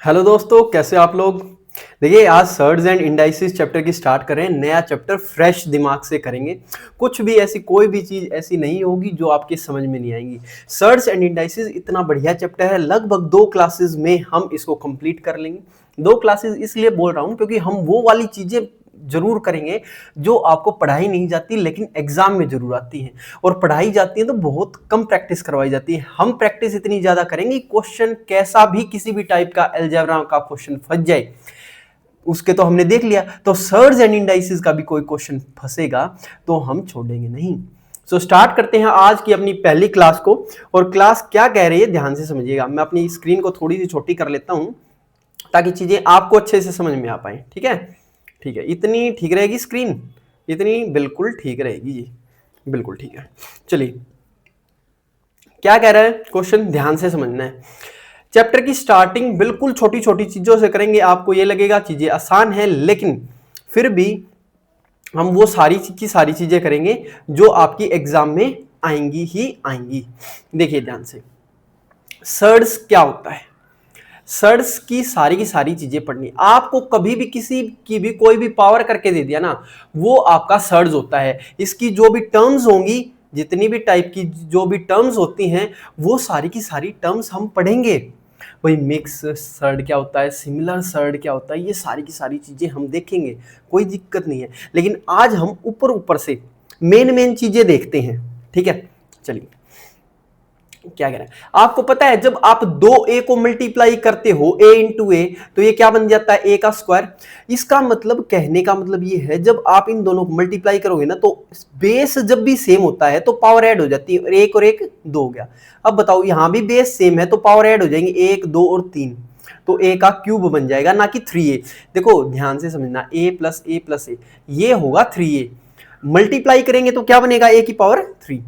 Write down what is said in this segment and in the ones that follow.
Hello दोस्तों, कैसे आप लोग। देखिए, आज सर्ड्स एंड इंडाइसिस चैप्टर की स्टार्ट कर रहे हैं। नया चैप्टर फ्रेश दिमाग से करेंगे। कुछ भी ऐसी कोई भी चीज़ ऐसी नहीं होगी जो आपके समझ में नहीं आएंगी। सर्ड्स एंड इंडाइसिस इतना बढ़िया चैप्टर है, लगभग 2 क्लासेस में हम इसको कंप्लीट कर लेंगे। 2 क्लासेस इसलिए बोल रहा हूँ क्योंकि हम वो वाली चीज़ें जरूर करेंगे जो आपको पढ़ाई नहीं जाती लेकिन एग्जाम में जरूर आती हैं, और पढ़ाई जाती है तो बहुत कम प्रैक्टिस करवाई जाती है। हम प्रैक्टिस इतनी ज्यादा करेंगे, क्वेश्चन कैसा भी किसी भी टाइप का अलजेब्रा का क्वेश्चन फंस जाए उसके तो हमने देख लिया, तो सर्ड्स एंड इंडाइसिस का भी कोई क्वेश्चन फंसेगा तो हम छोड़ेंगे नहीं। सो स्टार्ट करते हैं आज की अपनी पहली क्लास को। और क्लास क्या कह रही है ध्यान से समझिएगा। मैं अपनी स्क्रीन को थोड़ी सी छोटी कर लेता हूं ताकि चीजें आपको अच्छे से समझ में आ पाए। ठीक है, ठीक है, इतनी ठीक रहेगी स्क्रीन, इतनी बिल्कुल ठीक रहेगी जी, बिल्कुल ठीक है। चलिए, क्या कह रहा है क्वेश्चन, ध्यान से समझना है। चैप्टर की स्टार्टिंग बिल्कुल छोटी छोटी चीजों से करेंगे। आपको ये लगेगा चीजें आसान है, लेकिन फिर भी हम वो सारी की सारी चीजें करेंगे जो आपकी एग्जाम में आएंगी ही आएंगी। देखिए ध्यान से, सर्ड्स क्या होता है। सर्ड्स की सारी चीजें पढ़नी। आपको कभी भी किसी की भी कोई भी पावर करके दे दिया ना, वो आपका सर्ड्स होता है। इसकी जो भी टर्म्स होंगी, जितनी भी टाइप की जो भी टर्म्स होती हैं, वो सारी की सारी टर्म्स हम पढ़ेंगे। वही मिक्स सर्ड क्या होता है, सिमिलर सर्ड क्या होता है, ये सारी की सारी चीजें हम देखेंगे, कोई दिक्कत नहीं है। लेकिन आज हम ऊपर ऊपर से मेन चीजें देखते हैं। ठीक है, चलिए क्या कह रहा है। आपको पता है जब आप 2a को मल्टीप्लाई करते हो a इंटू ए, तो ये क्या बन जाता है, a का स्क्वायर। इसका मतलब, कहने का मतलब ये है, जब आप इन दोनों को मल्टीप्लाई करोगे ना, तो बेस जब भी सेम होता है तो पावर ऐड हो जाती है। एक और एक 2 हो गया। अब बताओ, यहां भी बेस सेम है तो पावर ऐड हो जाएंगे, 1 2 और 3, तो a का क्यूब बन जाएगा, ना कि 3a। देखो ध्यान से समझना, a प्लस ए ये होगा 3a। मल्टीप्लाई करेंगे तो क्या बनेगा, a की पावर 3।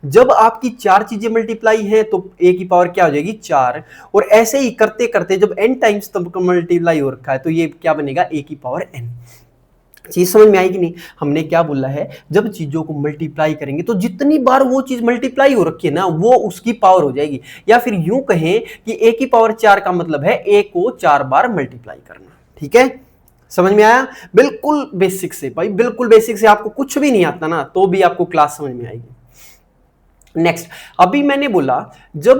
जब आपकी 4 चीजें मल्टीप्लाई है तो a की पावर क्या हो जाएगी, 4। और ऐसे ही करते करते जब n टाइम्स तब मल्टीप्लाई हो रखा है तो ये क्या बनेगा, a की पावर n। चीज समझ में आएगी नहीं। हमने क्या बोला है, जब चीजों को मल्टीप्लाई करेंगे तो जितनी बार वो चीज मल्टीप्लाई हो रखी है ना, वो उसकी पावर हो जाएगी। या फिर यूं कहें कि a की पावर 4 का मतलब है a को 4 बार मल्टीप्लाई करना। ठीक है, समझ में आया। बिल्कुल बेसिक से भाई, बिल्कुल बेसिक से। आपको कुछ भी नहीं आता ना तो भी आपको क्लास समझ में आएगी। नेक्स्ट, अभी मैंने बोला जब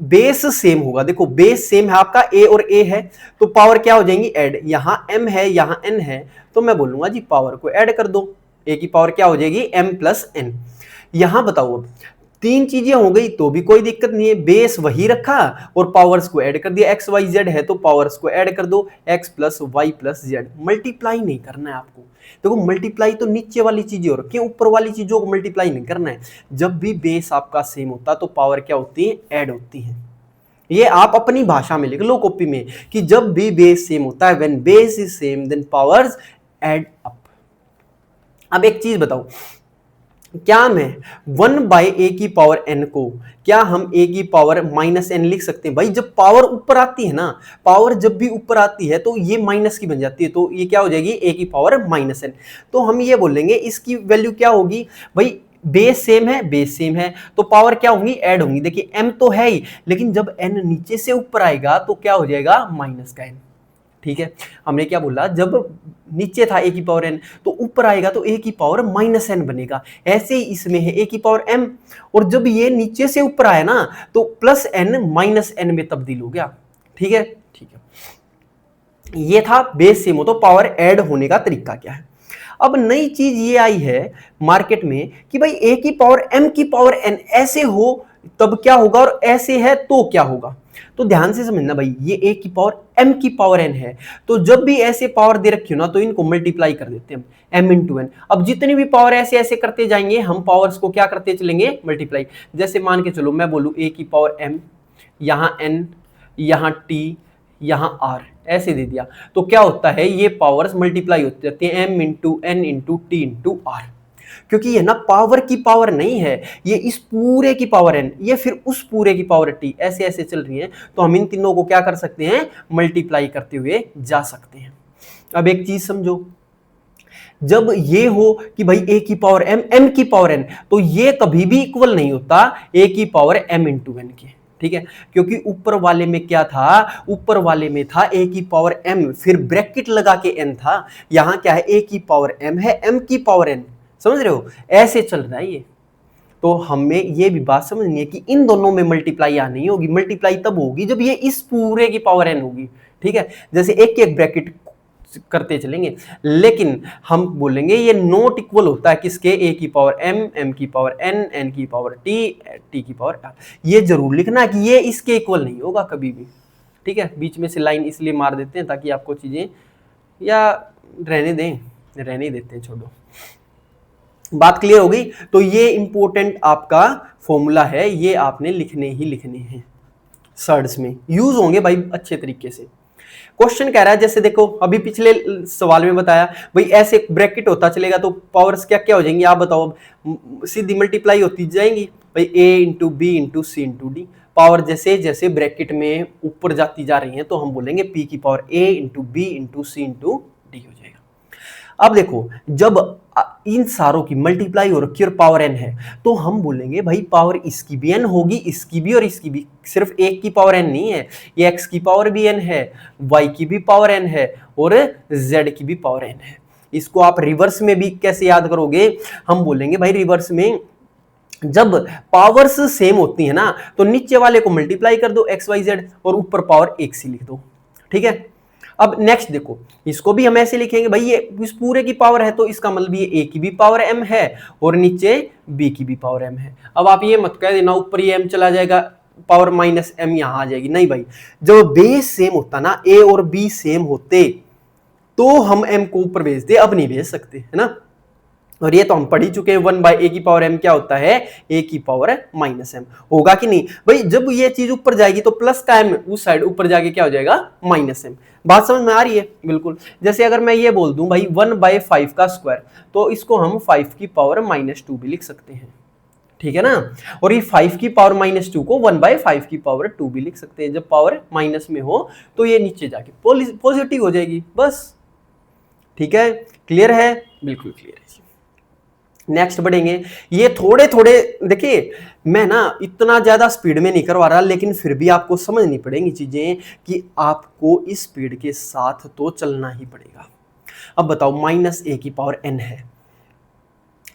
बेस सेम होगा, देखो बेस सेम है, आपका a और a है तो पावर क्या हो जाएंगी, ऐड। यहां m है, यहां n है, तो मैं बोलूंगा जी पावर को ऐड कर दो। a की पावर क्या हो जाएगी, m प्लस n। यहां बताओ, अब 3 चीजें हो गई तो भी कोई दिक्कत नहीं है, बेस वही रखा और पावर्स को ऐड कर दिया। x y z है तो पावर्स को ऐड कर दो, x plus y plus z. Multiply नहीं करना है आपको। देखो मल्टीप्लाई तो नीचे वाली चीजें हो रखी है, ऊपर वाली चीजों को मल्टीप्लाई नहीं करना है। जब भी बेस आपका सेम होता तो पावर क्या होती है, ऐड होती है। ये आप अपनी भाषा में लिख लो कॉपी में कि जब भी बेस सेम होता है, when base is same then powers add up. अब एक चीज बताओ, क्या मैं 1 बाई ए की पावर n को, क्या हम a की पावर माइनस n लिख सकते हैं। भाई जब पावर ऊपर आती है ना, पावर जब भी ऊपर आती है तो ये माइनस की बन जाती है, तो ये क्या हो जाएगी, a की पावर माइनस n। तो हम ये बोलेंगे इसकी वैल्यू क्या होगी, भाई बेस सेम है, बेस सेम है तो पावर क्या होंगी, ऐड होंगी। देखिए m तो है ही, लेकिन जब n नीचे से ऊपर आएगा तो क्या हो जाएगा, माइनस का n। ठीक है, हमने क्या बोला, जब नीचे था a की पावर n तो ऊपर आएगा तो a की पावर माइनस n बनेगा। ऐसे ही इसमें है a की पावर m, और जब ये नीचे से ऊपर आया ना तो प्लस n माइनस n में तब्दील हो गया। ठीक है, ठीक है, ये था बेस सेम हो तो पावर ऐड होने का तरीका क्या है। अब नई चीज ये आई है मार्केट में कि भाई a की पावर m की पावर n ऐसे हो तब क्या होगा, और ऐसे है तो क्या होगा। तो ध्यान से समझना भाई, ये a की पावर m की पावर n है, तो जब भी ऐसे पावर दे रखी हो ना तो इनको मल्टीप्लाई कर देते हैं हम, m इंटू n। अब जितनी भी पावर ऐसे ऐसे करते जाएंगे हम पावर्स को क्या करते चलेंगे, मल्टीप्लाई। जैसे मान के चलो मैं बोलूं a की पावर m, यहां n, यहां t, यहां r, ऐसे दे दिया तो क्या होता है, ये पावर्स मल्टीप्लाई होती जाती है, m into n into t into r। क्योंकि ये ना पावर की पावर नहीं है, ये इस पूरे की पावर n, ये फिर उस पूरे की पावर t, ऐसे ऐसे चल रही है, तो हम इन तीनों को क्या कर सकते हैं, मल्टीप्लाई करते हुए जा सकते हैं। अब एक चीज समझो, जब ये हो कि भाई a की पावर m, m की पावर n, तो ये कभी भी इक्वल नहीं होता a की पावर m इंटू n के। ठीक है, क्योंकि ऊपर वाले में क्या था, ऊपर वाले में था a की पावर m, फिर ब्रैकेट लगा के n था। यहां क्या है, a की पावर m है, m की पावर n, समझ रहे हो, ऐसे चल रहा है ये। तो हमें ये भी बात समझनी है कि इन दोनों में मल्टीप्लाई यहां नहीं होगी, मल्टीप्लाई तब होगी जब ये इस पूरे की पावर n होगी। ठीक है, जैसे एक एक ब्रैकेट करते चलेंगे, लेकिन हम बोलेंगे ये नॉट इक्वल होता है किसके, a की पावर m, m की पावर n, n की पावर t, t की पावर r। ये जरूर लिखना कि ये इसके इक्वल नहीं होगा कभी भी। ठीक है, बीच में से लाइन इसलिए मार देते हैं ताकि आपको चीजें, या रहने देते हैं, छोड़ो। बात क्लियर हो गई। तो ये इंपॉर्टेंट आपका फॉर्मूला है, ये आपने लिखने ही लिखने हैं, सर्ड्स में यूज होंगे भाई अच्छे तरीके से। क्वेश्चन कह रहा है, जैसे देखो अभी पिछले सवाल में बताया भाई ऐसे ब्रैकेट होता चलेगा तो पावर्स क्या क्या हो जाएंगी, आप बताओ, सीधी मल्टीप्लाई होती जाएंगी भाई, a into b into c into d. Power जैसे जैसे ब्रैकेट में ऊपर जाती जा रही है तो हम बोलेंगे p की power a into b into c into d हो जाएगा। अब देखो जब इन सारों की मल्टीप्लाई हो रखी और पावर n है तो हम बोलेंगे भाई पावर इसकी भी n होगी, इसकी भी और इसकी भी, सिर्फ एक की पावर n नहीं है, ये x की पावर भी n है, y की भी पावर n है और z की भी पावर n है। इसको आप रिवर्स में भी कैसे याद करोगे, हम बोलेंगे भाई रिवर्स में जब पावर्स सेम होती है ना तो नीचे वाले को मल्टीप्लाई कर दो x y z और ऊपर पावर एक सी लिख दो। ठीक है, अब नेक्स्ट देखो, इसको भी हम ऐसे लिखेंगे भाई ये इस पूरे की पावर है तो इसका मतलब ये a की भी पावर m है और नीचे b की भी पावर m है। अब आप ये मत कह देना ऊपर ये m चला जाएगा, पावर माइनस m यहां आ जाएगी, नहीं भाई, जब बेस सेम होता ना, a और b सेम होते तो हम m को ऊपर भेज दे, अब नहीं भेज सकते, है ना। और ये तो हम पढ़ ही चुके हैं, 1 बाई a की पावर m क्या होता है, a की पावर माइनस m, होगा कि नहीं भाई, जब ये चीज ऊपर जाएगी तो प्लस का m उस साइड ऊपर जाके क्या हो जाएगा, माइनस m। बात समझ में आ रही है, बिल्कुल। जैसे अगर मैं ये बोल दूं भाई 1 बाई 5 का स्क्वायर, तो इसको हम 5 की पावर माइनस 2 भी लिख सकते हैं, ठीक है ना। और ये 5 की पावर माइनस 2 को 1 बाई 5 की पावर 2 भी लिख सकते हैं। जब पावर माइनस में हो तो ये नीचे जाके पॉजिटिव हो जाएगी, बस। ठीक है, क्लियर है, बिल्कुल क्लियर है। नेक्स्ट बढ़ेंगे, ये थोड़े थोड़े देखिए, मैं ना इतना ज्यादा स्पीड में नहीं करवा रहा, लेकिन फिर भी आपको समझनी पड़ेंगी चीजें कि आपको इस स्पीड के साथ तो चलना ही पड़ेगा। अब बताओ माइनस a की पावर n है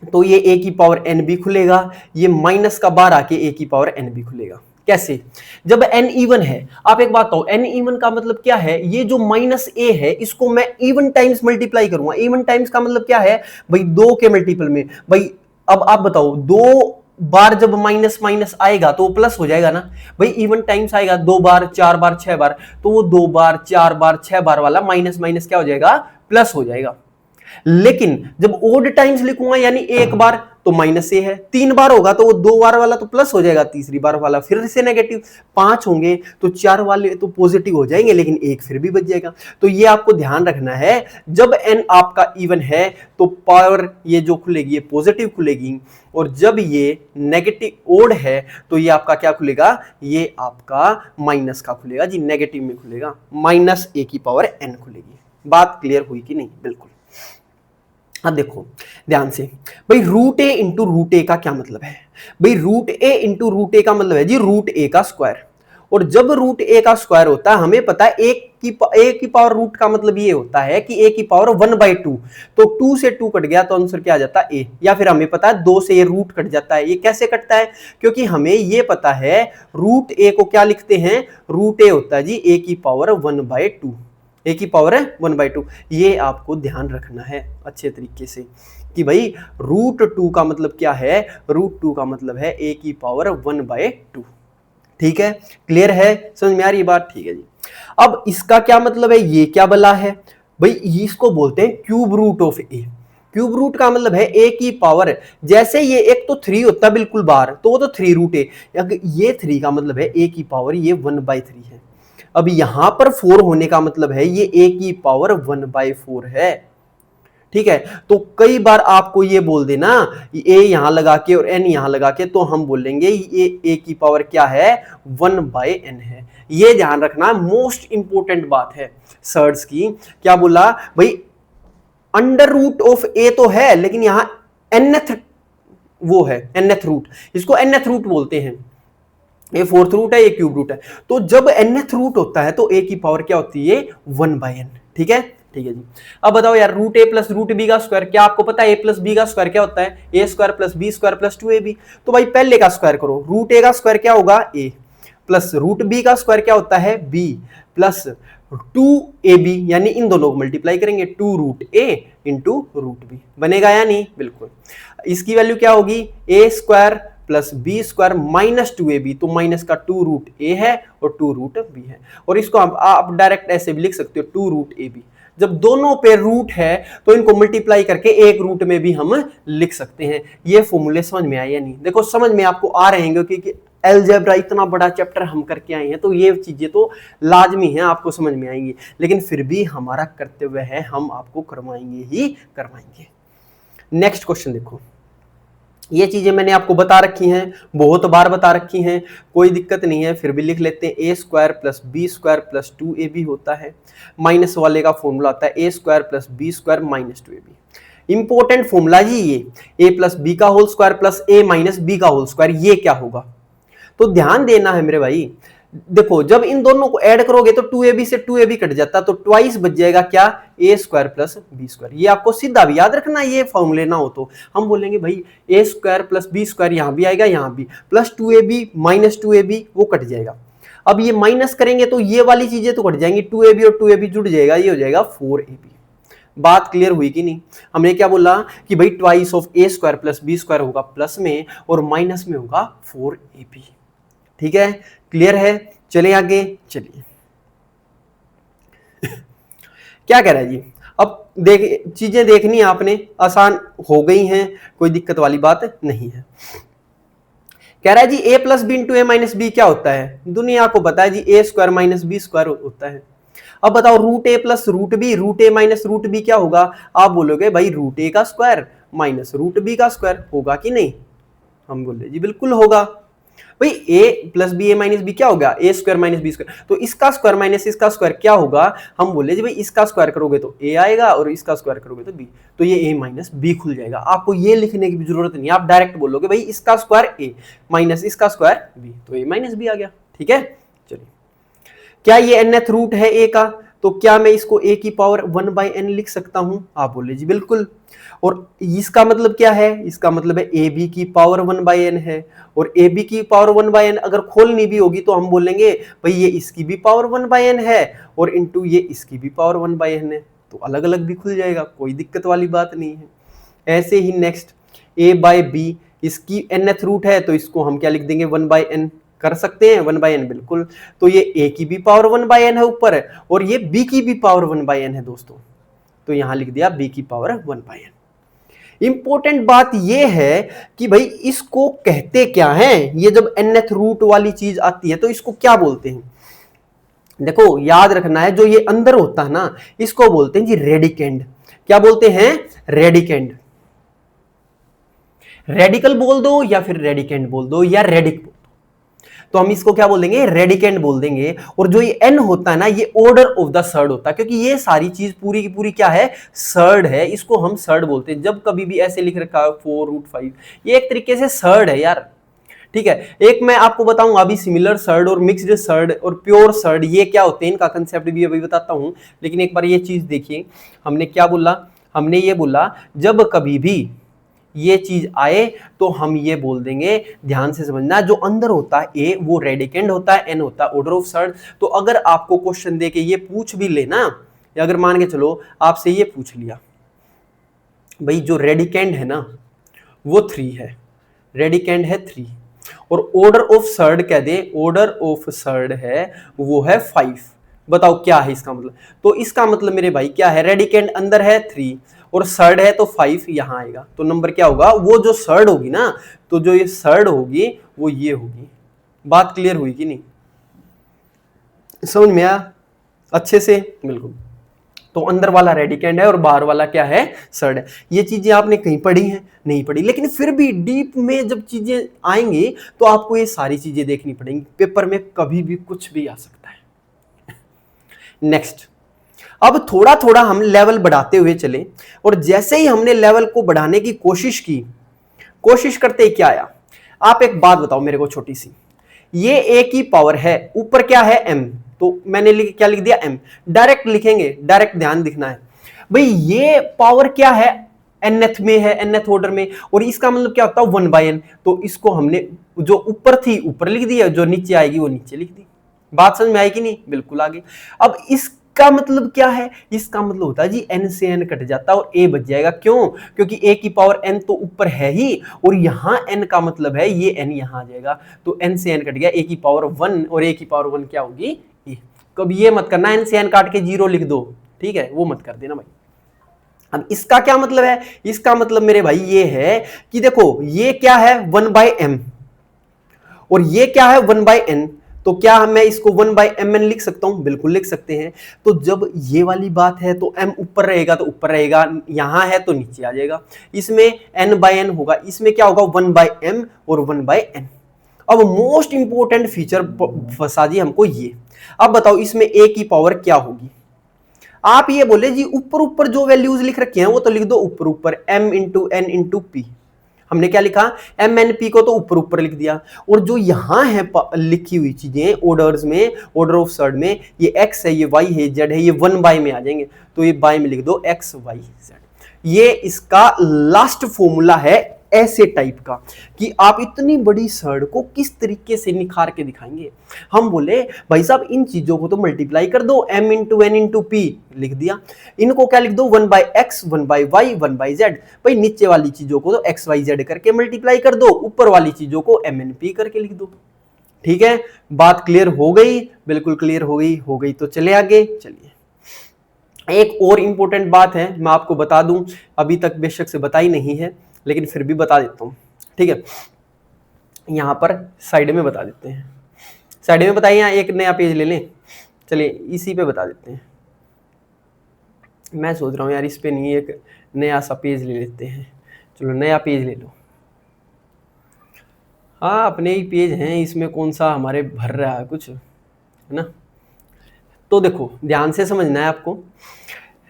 तो ये a की पावर n भी खुलेगा, ये माइनस का बार आके a की पावर n भी खुलेगा। कैसे, जब n इवन है, आप एक बात बताओ n इवन का मतलब क्या है, ये जो माइनस a है इसको मैं इवन टाइम्स मल्टीप्लाई करूंगा। इवन टाइम्स का मतलब क्या है भाई, 2 के मल्टीपल में भाई। अब आप बताओ 2 बार जब माइनस माइनस आएगा तो प्लस हो जाएगा ना भाई, इवन टाइम्स आएगा 2 बार 4 बार 6 बार, तो वो 2 बार 4 बार 6 बार वाला माइनस माइनस क्या हो जाएगा, प्लस हो जाएगा। लेकिन जब ओड टाइम्स लिखूंगा यानी एक बार तो माइनस ए है, 3 बार होगा तो वो 2 बार वाला तो प्लस हो जाएगा, तीसरी बार वाला फिर से नेगेटिव, 5 होंगे तो 4 वाले तो पॉजिटिव हो जाएंगे लेकिन एक फिर भी बच जाएगा। तो ये आपको ध्यान रखना है, जब n आपका इवन है तो पावर ये जो खुलेगी ये पॉजिटिव खुलेगी, और जब ये नेगेटिव ओड है तो ये आपका क्या खुलेगा, ये आपका माइनस का खुलेगा जी, नेगेटिव में खुलेगा, माइनस ए की पावर n खुलेगी। बात क्लियर हुई कि नहीं, बिल्कुल। अब देखो ध्यान से भाई, रूट ए इंटू रूट ए का क्या मतलब है भाई, रूट ए इंटू रूट ए का मतलब है जी रूट ए का स्क्वायर। और जब रूट ए का स्क्वायर होता है हमें पता है ए की पावर रूट का मतलब ये होता है कि ए की पावर 1/2, तो 2 से 2 कट गया तो आंसर क्या आ जाता है ए, या फिर हमें पता है 2 से ये रूट कट जाता है। ये कैसे कटता है, क्योंकि हमें ये पता है रूट ए को क्या लिखते हैं, रूट ए होता है जी ए की पावर 1/2, ए की पावर है 1/2। ये आपको ध्यान रखना है अच्छे तरीके से कि भाई रूट 2 का मतलब क्या है, रूट 2 का मतलब है ए की पावर 1/2। ठीक है, क्लियर है, समझ में आ रही है बात, ठीक है जी। अब इसका क्या मतलब है, ये क्या बला है भाई, इसको बोलते हैं cube root of a. Cube root का मतलब है ए की पावर, जैसे ये एक तो 3 होता है बिल्कुल बाहर तो वो तो 3 रूट ए, ये 3 का मतलब है ए की पावर ये 1/3 है। अब यहां पर 4 होने का मतलब है ये a की पावर 1/4 है। ठीक है, तो कई बार आपको ये बोल देना a यहां लगा के और n यहां लगा के, तो हम बोलेंगे ये a की पावर क्या है 1/n है। ये ध्यान रखना, मोस्ट इंपोर्टेंट बात है सर्ड्स की। क्या बोला भाई, अंडर रूट ऑफ a तो है लेकिन यहां nth वो है, nth रूट, इसको nth रूट बोलते हैं। ये फोर्थ रूट है, ये क्यूब रूट है। तो जब nth रूट होता है तो a की पावर क्या होती है, 1/n। ठीक है, ठीक है जी। अब बताओ यार, root a plus root b का स्क्वायर, क्या आपको पता है a प्लस बी का स्क्वायर क्या होता है, a square plus b square plus 2ab। तो भाई पहले का स्क्वायर करो, रूट a का स्क्वायर क्या होगा, a प्लस रूट b का स्क्वायर क्या होता है, b प्लस 2ab, यानी इन दोनों को मल्टीप्लाई करेंगे, 2 root a into root b, बनेगा या नहीं, बिल्कुल। इसकी वैल्यू क्या होगी, a square plus b square minus 2ab, तो माइनस का 2 रूट a है और 2 रूट b है। और इसको आप डायरेक्ट ऐसे भी लिख सकते हो, 2 रूट ab। जब दोनों पे रूट है तो इनको मल्टीप्लाई करके एक रूट में भी हम लिख सकते हैं। ये फॉर्मूले समझ में आए या नहीं, देखो समझ में आपको आ रहे हैं, क्योंकि अलजेब्रा इतना बड़ा चैप्टर हम करके आए हैं, तो ये चीजें तो लाजमी हैं, आपको समझ में आएंगी। लेकिन फिर भी हमारा कर्तव्य है, हम आपको करवाएंगे ही करवाएंगे। नेक्स्ट क्वेश्चन देखो, ये चीजें मैंने आपको बता रखी हैं, बहुत बार बता रखी हैं, कोई दिक्कत नहीं है, फिर भी लिख लेते हैं। A square plus b square plus 2ab होता है, माइनस वाले का फॉर्मूला होता है a square plus b square minus 2ab। Important formula जी ये, ए प्लस बी का whole square plus a minus b का होल स्क्वायर, ये क्या होगा, तो ध्यान देना है मेरे भाई। देखो जब इन दोनों को ऐड करोगे तो 2ab से 2ab कट जाता, तो ट्वाइस बच जाएगा क्या, ए स्क्वायर प्लस बी स्क्वायर। ये आपको सीधा भी याद रखना, ये फॉर्मूले ना हो तो हम बोलेंगे भाई a square plus b square, यहां भी आएगा यहां भी, प्लस 2ab माइनस 2ab वो कट जाएगा। अब ये माइनस करेंगे तो ये वाली चीजें तो कट जाएंगी, 2ab और 2ab जुड़ जाएगा, ये हो जाएगा 4ab। बात क्लियर हुई कि नहीं। हमने क्या बोला कि भाई twice of a square plus b square होगा प्लस में, और माइनस में होगा 4ab। ठीक है, क्लियर है, चलिए आगे चलिए। क्या कह रहा है जी, अब चीजें देखनी है आपने, आसान हो गई हैं, कोई दिक्कत वाली बात नहीं है। कह रहा है जी a plus b into a minus b क्या होता है, दुनिया को पता है जी, ए स्क्वायर माइनस बी स्क्वायर होता है। अब बताओ रूट ए प्लस रूट ए माइनस रूट बी क्या होगा, आप बोलोगे भाई रूट ए का स्क्वायर माइनस रूट बी का स्क्वायर, होगा कि नहीं, हम बोले जी बिल्कुल होगा। भाई ए plus b a minus b क्या होगा, ए स्क्वायर माइनस बी स्क्वायर, तो इसका स्क्वायर माइनस इसका स्क्वायर क्या होगा, हम बोले जी भाई इसका स्क्वायर करोगे तो ए आएगा और इसका स्क्वायर करोगे तो बी, तो ये ए माइनस बी खुल जाएगा। आपको ये लिखने की भी जरूरत नहीं, आप डायरेक्ट बोलोगे भाई इसका स्क्वायर ए माइनस इसका स्क्वायर बी, तो ए माइनस बी आ गया। ठीक है, चलिए, क्या ये nth रूट है ए का, तो क्या मैं इसको a की पावर 1/n लिख सकता हूं, आप बोले जी बिल्कुल। और इसका मतलब क्या है, इसका मतलब है ab की पावर 1/n है, और ab की पावर 1/n अगर खोलनी भी होगी तो हम बोलेंगे भाई ये इसकी भी पावर 1/n है और इंटू ये इसकी भी पावर 1/n है, तो अलग अलग भी खुल जाएगा, कोई दिक्कत वाली बात नहीं है। ऐसे ही नेक्स्ट a/b, इसकी nth रूट है तो इसको हम क्या लिख देंगे, 1/n कर सकते हैं, 1/n बिल्कुल। तो ये a की भी पावर 1/n है ऊपर, और ये b की भी पावर 1/n है दोस्तों, तो यहां लिख दिया b की पावर 1/n। इंपॉर्टेंट बात ये है कि भाई इसको कहते क्या है, ये जब nth रूट वाली चीज आती है तो इसको क्या बोलते हैं, देखो याद रखना है, जो ये अंदर होता है ना इसको बोलते हैं जी रेडिकेंड। क्या बोलते हैं, रेडिकेंड। रेडिकल बोल दो या फिर रेडिकेंड बोल दो या रेडिक, तो हम इसको क्या बोल देंगे, रेडिकेंड बोल देंगे। और जो ये n होता है ना, ये ऑर्डर ऑफ द सर्ड होता है, क्योंकि ये सारी चीज पूरी की पूरी क्या है, सर्ड है, इसको हम सर्ड बोलते हैं। जब कभी भी ऐसे लिख रखा है 4√5, ये एक तरीके से सर्ड है यार। ठीक है, एक मैं आपको बताऊंगा अभी सिमिलर सर्ड और मिक्स्ड सर्ड और प्योर सर्ड ये क्या होते हैं, इनका कंसेप्ट भी अभी बताता हूं। लेकिन एक बार ये चीज देखिए, हमने क्या बोला, हमने ये बोला जब कभी भी ये चीज आए तो हम ये बोल देंगे, ध्यान से समझना, जो अंदर होता है ए वो रेडिकेंड होता है, एन होता है ऑर्डर ऑफ सर्ड। तो अगर आपको क्वेश्चन दे के ये पूछ भी लेना, या अगर मान के चलो आपसे ये पूछ लिया भाई जो रेडिकेंड है ना वो 3 है, रेडिकेंड है 3, और ऑर्डर ऑफ सर्ड कह दे, ऑर्डर ऑफ सर्ड है वो है 5, बताओ क्या है इसका मतलब। तो इसका मतलब मेरे भाई क्या है, रेडिकेंड अंदर है 3 और सर्ड है तो 5 यहां आएगा, तो नंबर क्या होगा, वो जो सर्ड होगी ना, तो जो ये सर्ड होगी वो ये होगी। बात क्लियर हुई कि नहीं, समझ में आया अच्छे से, बिल्कुल। तो अंदर वाला रेडिकेंड है और बाहर वाला क्या है, सर्ड है। ये चीजें आपने कहीं पढ़ी हैं, नहीं पढ़ी, लेकिन फिर भी डीप में जब चीजें आएंगी तो आपको ये सारी चीजें देखनी पड़ेंगी, पेपर में कभी भी कुछ भी आ सकता है। नेक्स्ट, अब थोड़ा थोड़ा हम लेवल बढ़ाते हुए चले, और जैसे ही हमने लेवल को बढ़ाने की कोशिश की, कोशिश करते ही क्या आया, आप एक बात बताओ मेरे को छोटी सी, ये ए की पावर है, ऊपर क्या है m, तो मैंने क्या लिख दिया m, डायरेक्ट लिखेंगे, डायरेक्ट ध्यान दिखना है भाई। ये पावर क्या है, nth में है, nth ऑर्डर में, और इसका मतलब क्या होता है 1/n, तो इसको हमने जो ऊपर थी ऊपर लिख दी, जो नीचे आएगी वो नीचे लिख दी। बात समझ में आएगी नहीं, बिल्कुल आगे। अब इसका मतलब क्या है, इसका मतलब होता है जी n से n कट जाता है और a बच जाएगा। क्यों? क्योंकि a की पावर n तो ऊपर है ही, और यहां n का मतलब है ये n यहां आ जाएगा, तो n से n कट गया, a की पावर 1, और a की पावर 1 क्या होगी a। कभी ये मत करना n से n काट के 0 लिख दो, ठीक है, वो मत कर देना भाई। अब इसका क्या मतलब है, इसका मतलब मेरे भाई ये है कि देखो ये क्या है 1/m, और ये क्या है 1/n, तो क्या मैं इसको 1/mn लिख सकता हूं? बिल्कुल लिख सकते हैं। तो जब ये वाली बात है तो m ऊपर रहेगा तो ऊपर रहेगा, यहां है तो नीचे आ जाएगा, इसमें n/n होगा, इसमें क्या होगा 1/m और 1/n। अब मोस्ट इंपोर्टेंट फीचर फंसा दी हमको ये। अब बताओ इसमें a की पावर क्या होगी। आप ये बोले जी ऊपर ऊपर जो वैल्यूज लिख रखे हैं वो तो लिख दो ऊपर ऊपर, m into n into P. हमने क्या लिखा, एम एन पी को तो ऊपर ऊपर लिख दिया, और जो यहां है लिखी हुई चीजें ऑर्डर्स में, ऑर्डर ऑफ सर्ड में, ये x है, ये y है, z है, ये 1/, में आ जाएंगे, तो ये बाय में लिख दो x y z। ये इसका लास्ट फॉर्मूला है ऐसे टाइप का कि आप इतनी बड़ी सर्ड को किस तरीके से निखार के दिखाएंगे। हम बोले भाई साहब इन चीजों को तो मल्टीप्लाई कर दो, m into n into p लिख दिया, इनको क्या लिख दो 1/x 1/y 1/z। भाई नीचे वाली चीजों को तो x y z करके मल्टीप्लाई कर दो, ऊपर वाली चीजों को m n p करके लिख दो। ठीक है, बात क्लियर हो गई, बिल्कुल क्लियर हो गई तो चले आगे। चलिए एक और इंपॉर्टेंट बात है, मैं आपको बता दूं, अभी तक बेशक से बताई नहीं है लेकिन फिर भी बता देता हूं, ठीक है। यहां पर साइड में बता देते हैं, साइड में बताइए, यहाँ एक नया पेज ले लें, चलिए इसी पे बता देते हैं। मैं सोच रहा हूँ यार इस पे नहीं, एक नया सा पेज ले लेते हैं, चलो नया पेज ले लो। हाँ अपने ही पेज हैं, इसमें कौन सा हमारे भर रहा है कुछ, है ना। तो देखो ध्यान से समझना है आपको,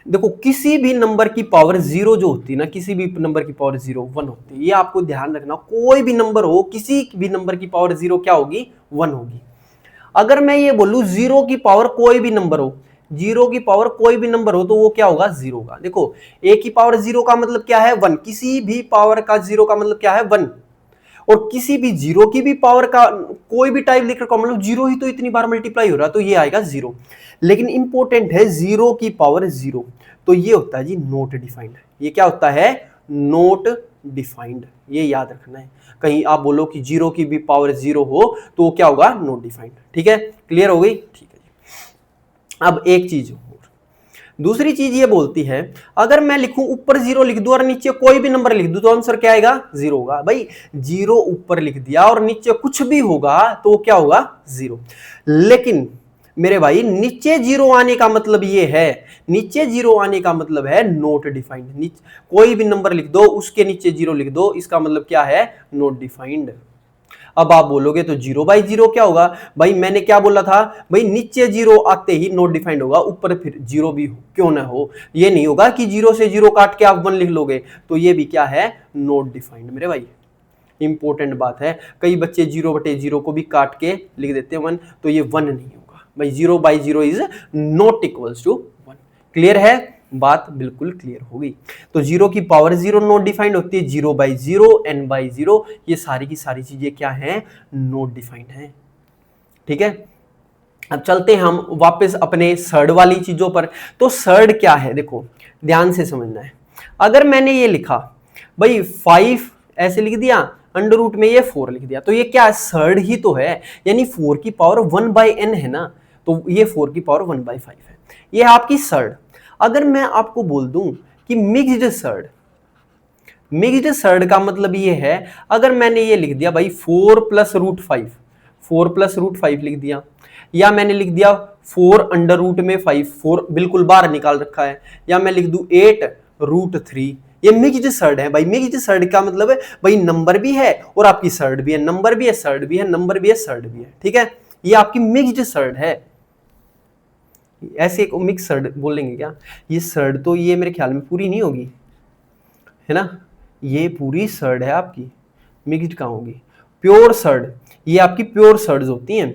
देखो किसी भी नंबर की पावर 0 जो होती है ना, किसी भी नंबर की पावर 0 1 होती है, ये आपको ध्यान रखना, कोई भी नंबर हो, किसी भी नंबर की पावर 0 क्या होगी 1 होगी। अगर मैं ये बोलूं 0 की पावर कोई भी नंबर हो, 0 की पावर कोई भी नंबर हो तो वो क्या होगा 0 होगा। देखो a की पावर 0 का मतलब क्या है 1, किसी भी पावर का 0 का मतलब क्या है 1, और किसी भी 0 की भी पावर का कोई भी टाइप लिख रखा मतलब 0 ही तो इतनी बार मल्टीप्लाई हो रहा है तो ये आएगा 0। लेकिन इंपॉर्टेंट है 0 की पावर 0, तो ये होता है जी नॉट डिफाइंड। ये क्या होता है नॉट डिफाइंड, ये याद रखना है। कहीं आप बोलो कि 0 की भी पावर 0 हो तो क्या होगा नॉट डिफाइंड। ठीक है, क्लियर हो गई, ठीक है जी। अब एक चीज, दूसरी चीज ये बोलती है अगर मैं लिखूं ऊपर 0 लिख दूं और नीचे कोई भी नंबर लिख दूं तो आंसर क्या आएगा 0 होगा। भाई 0 ऊपर लिख दिया और नीचे कुछ भी होगा तो क्या होगा 0। लेकिन मेरे भाई नीचे 0 आने का मतलब ये है, नीचे 0 आने का मतलब है नॉट डिफाइंड। कोई भी नंबर लिख दो उसके नीचे 0 लिख दो, इसका मतलब क्या है नॉट डिफाइंड। अब आप बोलोगे तो 0/0 क्या होगा, भाई मैंने क्या बोला था, भाई नीचे 0 आते ही नॉट डिफाइंड होगा, ऊपर फिर 0 भी क्यों ना हो। ये नहीं होगा कि 0 से 0 काट के आप 1 लिख लोगे, तो ये भी क्या है नॉट डिफाइंड मेरे भाई। इंपॉर्टेंट बात है, कई बच्चे 0/0 को भी काट के लिख देते हैं 1, तो ये 1 नहीं होगा भाई, 0/0 is not equals to 1। Clear है, बात बिल्कुल क्लियर हो गई। तो 0 की पावर 0 नॉट डिफाइंड होती है, 0/0 n/0, ये सारी की सारी चीजें क्या हैं नॉट डिफाइंड हैं। ठीक है, अब चलते हैं हम वापस अपने सर्ड वाली चीजों पर। तो सर्ड क्या है देखो ध्यान से समझना है। अगर मैंने ये लिखा भाई 5 ऐसे लिख दिया, अंडर रूट में ये 4 लिख दिया, तो ये क्या सर्ड ही तो है, यानी 4 की पावर 1/n है ना, तो ये 4 की पावर 1/5 है, ये आपकी सर्ड। अगर मैं आपको बोल दूं कि मिक्स्ड सर्ड, मिक्स्ड सर्ड का मतलब ये है अगर मैंने ये लिख दिया भाई 4 + √5, 4 + √5 लिख दिया, या मैंने लिख दिया 4 अंडर रूट में 5, 4 बिल्कुल बाहर निकाल रखा है, या मैं लिख दूं 8√3, ये मिक्स्ड सर्ड है भाई। मिक्स्ड सर्ड का मतलब है भाई नंबर भी है और आपकी सर्ड भी है, नंबर भी है सर्ड भी है, नंबर भी है सर्ड भी है। ठीक है, ये आपकी मिक्स्ड सर्ड है। ऐसे एक मिक्स सर्ड बोलेंगे क्या, ये सर्ड तो ये मेरे ख्याल में पूरी नहीं होगी, है ना, ये पूरी सर्ड है आपकी, मिक्स्ड कहाँ होगी। प्योर सर्ड, ये आपकी प्योर सर्ड्स होती हैं,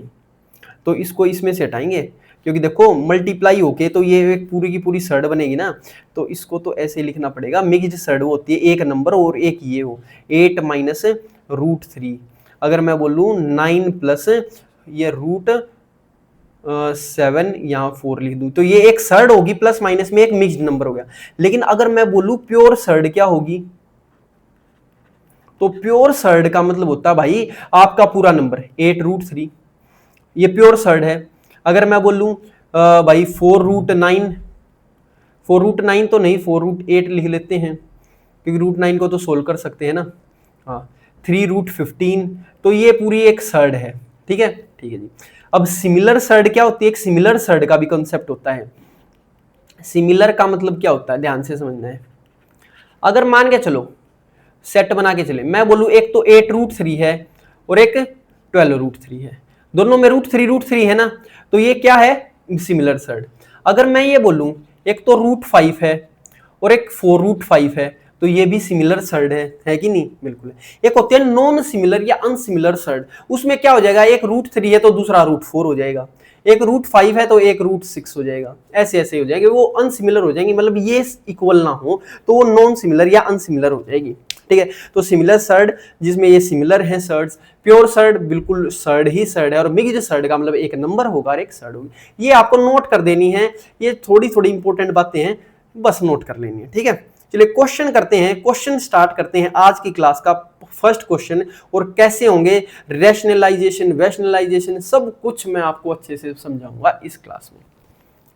तो इसको इसमें से हटाएंगे क्योंकि देखो मल्टीप्लाई होके तो ये एक पूरी की पूरी सर्ड बनेगी ना, तो इसको तो ऐसे लिखना पड़ेगा। मिक्स्ड सर्ड वो होती है एक नंबर और एक ये हो 8 माइनस रूट 3। अगर मैं बोलूँ 9 प्लस ये रूट 7 यहाँ 4 लिख दूं तो ये एक सर्ड होगी प्लस माइनस में एक मिक्स्ड नंबर हो गया। लेकिन अगर मैं बोलूं प्योर सर्ड क्या होगी, तो प्योर सर्ड का मतलब होता है भाई आपका पूरा नंबर 8 रूट 3, ये प्योर सर्ड है। अगर मैं बोलूं भाई 4 रूट 9, 4 रूट 9 तो नहीं 4 रूट 8 लिख लेते हैं क्योंकि रूट 9 को तो सोल्व कर सकते हैं ना। हाँ 3 रूट 15, तो ये पूरी एक सर्ड है। ठीक है जी। अब सिमिलर सर्ड क्या होती है, एक सिमिलर सर्ड का भी कॉन्सेप्ट होता है। सिमिलर का मतलब क्या होता है ध्यान से समझना है। अगर मान के चलो सेट बना के चले, मैं बोलूं एक तो 8 रूट 3 है और एक 12 रूट 3 है, दोनों में रूट 3 है ना, तो ये क्या है सिमिलर सर्ड। अगर मैं ये बोलूं एक तो रूट 5 है और एक 4 रूट 5 है, तो ये भी सिमिलर सर्ड है कि नहीं, बिल्कुल है। एक होती है नॉन सिमिलर या अनसिमिलर सर्ड, उसमें क्या हो जाएगा एक रूट 3 है तो दूसरा रूट 4 हो जाएगा, एक रूट 5 है तो एक रूट 6 हो जाएगा, ऐसे ऐसे हो जाएंगे, वो अनसिमिलर हो जाएंगे, मतलब ये इक्वल ना हो तो वो नॉन सिमिलर या अनसिमिलर हो जाएगी। ठीक है, तो सिमिलर सर्ड जिसमें ये सिमिलर है सर्ड्स, प्योर सर्ड बिल्कुल सर्ड ही सर्ड है, और मिक्स्ड सर्ड का मतलब एक नंबर होगा और एक सर्ड होगी। ये आपको नोट कर देनी है, ये थोड़ी थोड़ी इंपॉर्टेंट बातें हैं, बस नोट कर लेनी है। ठीक है, चलिए क्वेश्चन करते हैं, क्वेश्चन स्टार्ट करते हैं आज की क्लास का फर्स्ट क्वेश्चन। और कैसे होंगे रैशनलाइजेशन वैशनलाइजेशन सब कुछ मैं आपको अच्छे से समझाऊंगा इस क्लास में।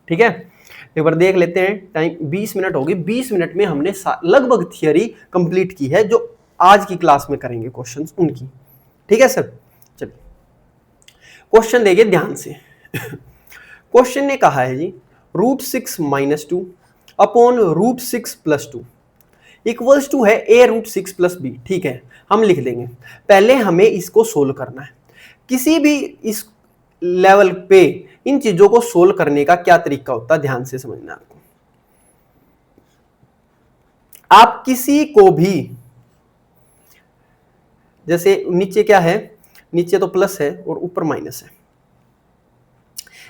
ठीक है, एक बार देख लेते हैं, टाइम 20 मिनट होगी, 20 मिनट में हमने लगभग थियरी कंप्लीट की है जो आज की क्लास में करेंगे क्वेश्चंस उनकी। ठीक है सर, चलिए क्वेश्चन देखिए ध्यान से। क्वेश्चन ने कहा है जी root 6 minus 2 upon root 6 plus 2 equals to है ए रूट 6 प्लस बी। ठीक है, हम लिख देंगे, पहले हमें इसको सोल्व करना है। किसी भी इस लेवल पे इन चीजों को सोल्व करने का क्या तरीका होता है ध्यान से समझना आपको। आप किसी को भी, जैसे नीचे क्या है, नीचे तो प्लस है और ऊपर माइनस है,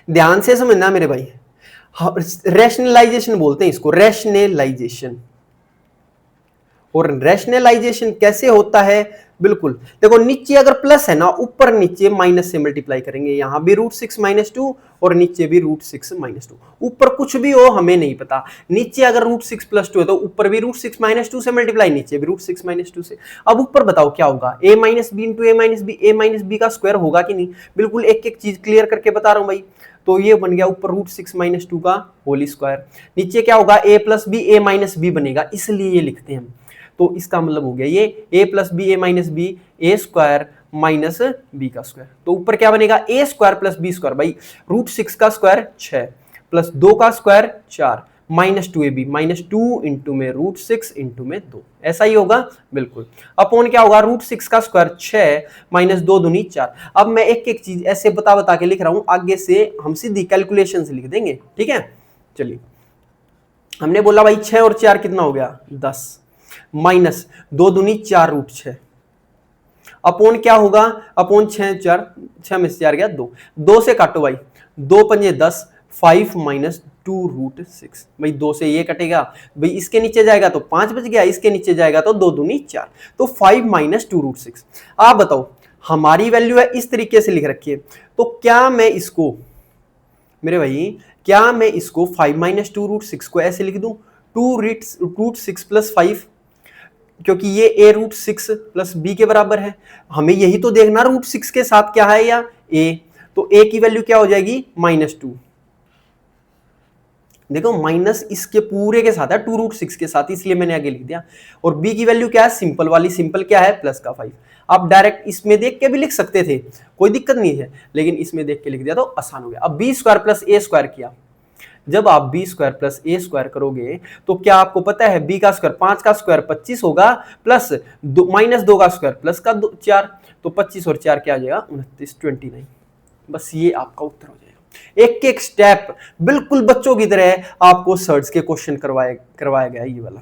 ध्यान से समझना मेरे भाई। रैशनलाइजेशन बोलते हैं इसको, रैशनलाइजेशन। और रैशनलाइजेशन कैसे होता है, बिल्कुल देखो नीचे अगर प्लस है ना, ऊपर नीचे माइनस से मल्टीप्लाई करेंगे, यहां भी रूट 6 माइनस 2 और नीचे भी रूट 6 माइनस 2। ऊपर कुछ भी हो हमें नहीं पता, नीचे अगर रूट 6 प्लस 2 है तो ऊपर भी रूट 6 माइनस 2 से मल्टीप्लाई, नीचे भी रूट 6 माइनस 2 से। अब ऊपर बताओ क्या होगा, a minus b into a minus b का स्क्वायर होगा कि नहीं, बिल्कुल एक एक चीज क्लियर करके बता रहा हूं भाई। तो ये बन गया ऊपर रूट 6 माइनस 2 का होल स्क्वायर, नीचे क्या होगा a plus b a minus b बनेगा, इसलिए ये लिखते हैं हम। तो इसका मतलब हो गया ये a plus b a minus b a square minus b का स्क्वायर, तो ऊपर क्या बनेगा a square plus b square, भाई रूट 6 का स्क्वायर 6 प्लस 2 का square 4 minus 2ab minus 2 into में रूट 6 इंटू में 2, ऐसा ही होगा बिल्कुल। अपॉन क्या होगा रूट 6 का स्क्वायर 6 माइनस 2 दूनी 4। अब मैं एक एक चीज ऐसे बता के लिख रहा हूं, आगे से हम सीधी कैलकुलेशन से लिख देंगे। ठीक है, चलिए हमने बोला भाई 6 और 4 कितना हो गया 10 माइनस 2 दूनी 4 रूट 6 अपॉन क्या होगा, अपॉन 6 में से 4 गया 2, 2 से काटो भाई, 2 पंजे 10 5 माइनस 2 रूट 6, भाई 2 से ये कटेगा, भाई इसके नीचे जाएगा तो 5 बच गया, इसके नीचे जाएगा तो 2 दूनी 4, तो 5 माइनस 2 रूट 6। आप बताओ हमारी वैल्यू है इस तरीके से लिख रखी है, तो क्या मैं इसको मेरे भाई, क्या मैं इसको 5 माइनस 2 रूट 6 को ऐसे लिख दूं 2 रूट 6 प्लस 5, क्योंकि ये a रूट 6 प्लस बी के बराबर है, हमें यही तो देखना रूट 6 के साथ क्या है या a, तो a की वैल्यू क्या हो जाएगी माइनस 2, देखो माइनस इसके पूरे के साथ है 2 रूट 6 के साथ, इसलिए मैंने आगे लिख दिया। और b की वैल्यू क्या है सिंपल वाली, सिंपल क्या है प्लस का 5। आप डायरेक्ट इसमें देख के भी लिख सकते थे, कोई दिक्कत नहीं है, लेकिन इसमें देख के लिख दिया तो आसान हो गया। अब बी स्क्वायर प्लस ए स्क्वायर किया, जब आप बी स्क्वायर प्लस ए स्क्वायर करोगे तो क्या आपको पता है बी का स्क्वायर 5 का स्क्वायर 25 होगा, प्लस माइनस 2 का स्क्वायर प्लस का 4, तो 25 और 4 क्या आ जाएगा 29 29। बस ये आपका उत्तर हो जाएगा। एक एक स्टेप बिल्कुल बच्चों की तरह आपको सर्च के क्वेश्चन करवाया गया ये वाला,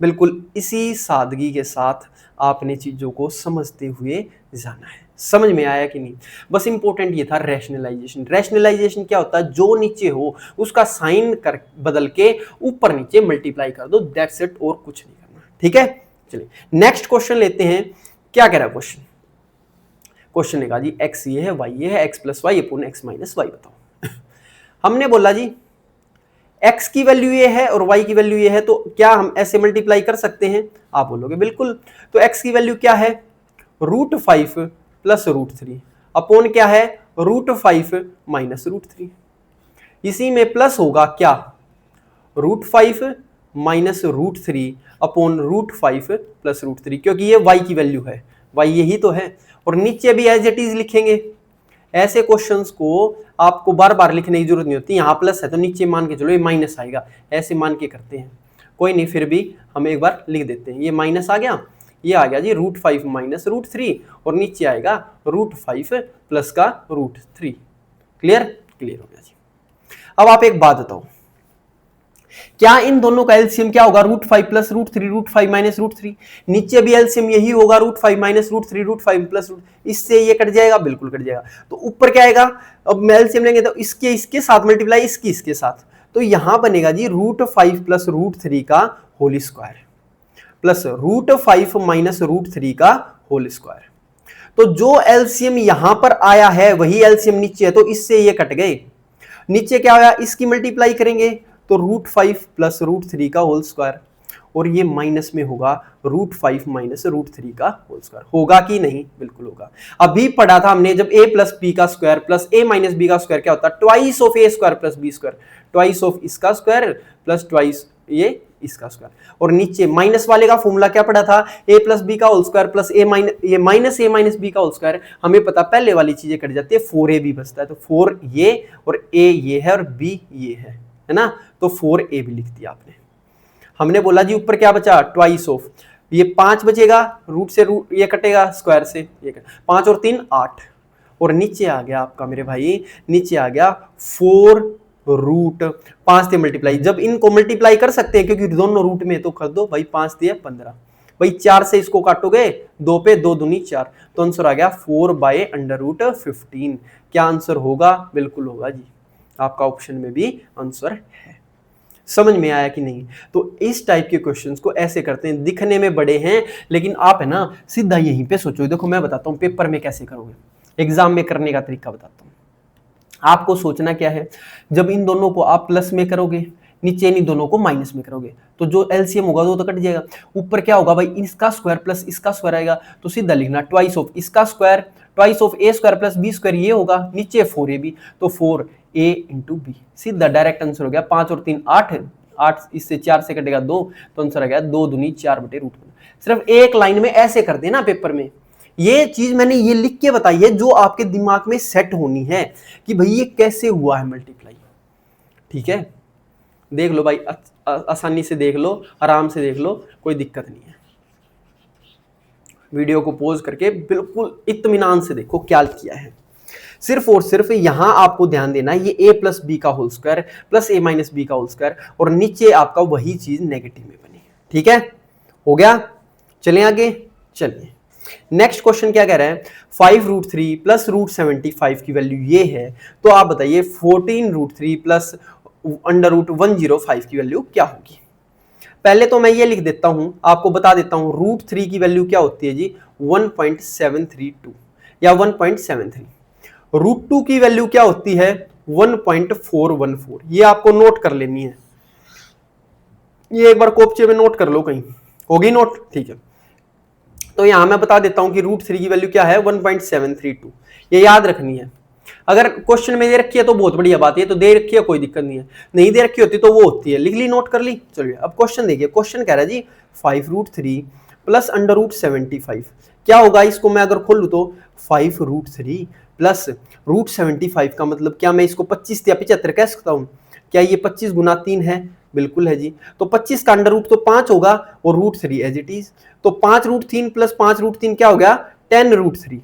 बिल्कुल इसी सादगी के साथ आपने चीजों को समझते हुए जाना है। समझ में आया कि नहीं? बस इंपॉर्टेंट ये था रैशनलाइजेशन। रैशनलाइजेशन क्या होता है? जो नीचे हो उसका साइन कर बदल के ऊपर नीचे मल्टीप्लाई कर दो, दैट्स इट, और कुछ नहीं करना। ठीक है, चलिए नेक्स्ट क्वेश्चन लेते हैं। क्या कह रहा है क्वेश्चन? क्वेश्चन ने कहा जी एक्स ये है, वाई ये है, x plus y upon x minus y बताओ। हमने बोला जी x की वैल्यू ये है और y की वैल्यू ये है, तो क्या हम ऐसे मल्टीप्लाई कर सकते हैं? आप बोलोगे बिल्कुल। तो x की वैल्यू क्या है? √5 प्लस √3 अपॉन क्या है? √5 माइनस √3। इसी में प्लस होगा क्या? √5 माइनस √3 अपॉन √5 प्लस √3, क्योंकि ये y की वैल्यू है, y यही तो है। और नीचे भी एज इट इज लिखेंगे। ऐसे क्वेश्चंस को आपको बार बार लिखने की जरूरत नहीं होती। यहाँ प्लस है तो नीचे मान के चलो ये माइनस आएगा, ऐसे मान के करते हैं। कोई नहीं, फिर भी हम एक बार लिख देते हैं। ये माइनस आ गया, ये आ गया जी √5 माइनस √3, और नीचे आएगा √5 प्लस का √3। क्लियर? क्लियर हो गया जी। अब आप एक बात बताओ, क्या इन दोनों का एलसीएम क्या होगा? √5 प्लस √3, √5 माइनस √3। नीचे भी एलसीएम यही होगा, √5 माइनस √3, √5 प्लस √3। इससे ये कट जाएगा, बिल्कुल कट जाएगा। तो ऊपर क्या आएगा? अब एलसीएम लेंगे तो इसके साथ मल्टीप्लाई इसके साथ, तो यहां बनेगा जी √5 प्लस √3 का होल स्क्वायर प्लस √5 माइनस √3 का होल स्क्वायर। तो जो एलसीएम यहां पर आया है वही एलसीएम नीचे है, तो इससे ये कट गए। नीचे क्या आया? इसकी मल्टीप्लाई करेंगे तो √5 प्लस √3 का होल स्क्वायर, और ये माइनस में होगा √5 माइनस √3 का होल स्क्वायर। होगा कि नहीं? बिल्कुल होगा। अभी पढ़ा था हमने जब a प्लस बी का square plus a minus b का स्क्वायर क्या होता है? Twice of a square plus b square, twice of इसका स्क्वायर प्लस ट्वाइस ये इसका स्क्वायर। और नीचे माइनस वाले का फॉर्मूला क्या पढ़ा था? a प्लस बी का whole square plus a minus b का होल स्क्वायर। हमें पता पहले वाली चीजें कट जाती है, 4ab बचता है, तो 4 ये और a ये है और b ये है ना? तो 4a भी लिख दिया आपने। हमने बोला जी ऊपर क्या बचा? ट्वाइस ऑफ, ये 5 बचेगा, रूट से रूट ये कटेगा, स्क्वायर से ये 5 और 3 8, और नीचे आ गया आपका मेरे भाई, नीचे आ गया 4 रूट 5 से मल्टीप्लाई। जब इनको मल्टीप्लाई कर सकते हैं क्योंकि दोनों रूट में, तो कर दो भाई, 5 दिया 15 भाई, 4 से इसको काटोगे 2 पे 2 दूनी 4, तो आंसर आ गया 4/√15। क्या आंसर होगा? बिल्कुल होगा जी, आपका ऑप्शन में भी आंसर है। समझ में आया कि नहीं? तो इस टाइप के क्वेश्चंस को ऐसे करते हैं, दिखने में बड़े हैं लेकिन आप है ना सीधा यहीं पे सोचो। देखो मैं बताता हूँ पेपर में कैसे करोगे, एग्जाम में करने का तरीका बताता हूँ। आपको सोचना क्या है, जब इन दोनों को आप प्लस में करोगे, नीचे इन दोनों को माइनस में करोगे, तो जो एलसीएम होगा वो तो कट जाएगा। ऊपर क्या होगा भाई? इसका स्क्वायर प्लस इसका स्क्वायर आएगा, तो सीधा लिखना ट्वाइस ऑफ इसका square, twice of a square plus b square ये होगा, नीचे 4ab, तो 4a इंटू बी, सीधा डायरेक्ट आंसर हो गया। 5 और 3 8, 8 इससे 4 से कटेगा 2, तो आंसर आ गया 2 दूनी 4/√15। सिर्फ एक लाइन में ऐसे कर देना पेपर में। ये चीज मैंने ये लिख के बताई है जो आपके दिमाग में सेट होनी है कि भाई ये कैसे हुआ है मल्टीप्लाई। ठीक है, देख लो भाई, आसानी से देख लो, आराम से देख लो, कोई दिक्कत नहीं है। वीडियो को पॉज करके बिल्कुल इत्मीनान से देखो क्या किया है। सिर्फ और सिर्फ यहां आपको ध्यान देना है, ये a प्लस बी का whole square plus a minus b का होल स्क्वायर, और नीचे आपका वही चीज नेगेटिव में बनी। ठीक है, हो गया? चलें आगे, चलिए नेक्स्ट क्वेश्चन क्या कह रहा है? 5√3 प्लस √75 की वैल्यू ये है, तो आप बताइए 14√3 प्लस √105 की वैल्यू क्या होगी? पहले तो मैं ये लिख देता हूं, आपको बता देता हूं, √3 की वैल्यू क्या होती है जी? 1.732 या 1.73। √2 की वैल्यू क्या होती है? 1.414। ये आपको नोट कर लेनी है, ये एक बार कोपचे में नोट कर लो, कहीं होगी नोट? ठीक है, तो यहां मैं बता देता हूं कि √3 की वैल्यू क्या है? 1.732। ये याद रखनी है। अगर क्वेश्चन में दे रखी है तो बहुत बढ़िया बात है, तो दे रखी है कोई दिक्कत नहीं है, नहीं दे रखी होती तो वो होती है, लिख ली, नोट कर ली। चलिए अब क्वेश्चन देखिए, क्वेश्चन कह रहा है जी 5√3 प्लस √75 क्या होगा? इसको मैं अगर खोलूं तो 5√3 प्लस √75 का मतलब क्या मैं इसको 25 या 75 कह सकता हूं? क्या ये 25 गुना 3 है? बिल्कुल है जी। तो 25 का अंडर रूट तो 5 होगा और √3 एज इट इज, तो 5√3 प्लस 5√3 क्या हो गया? 10√3।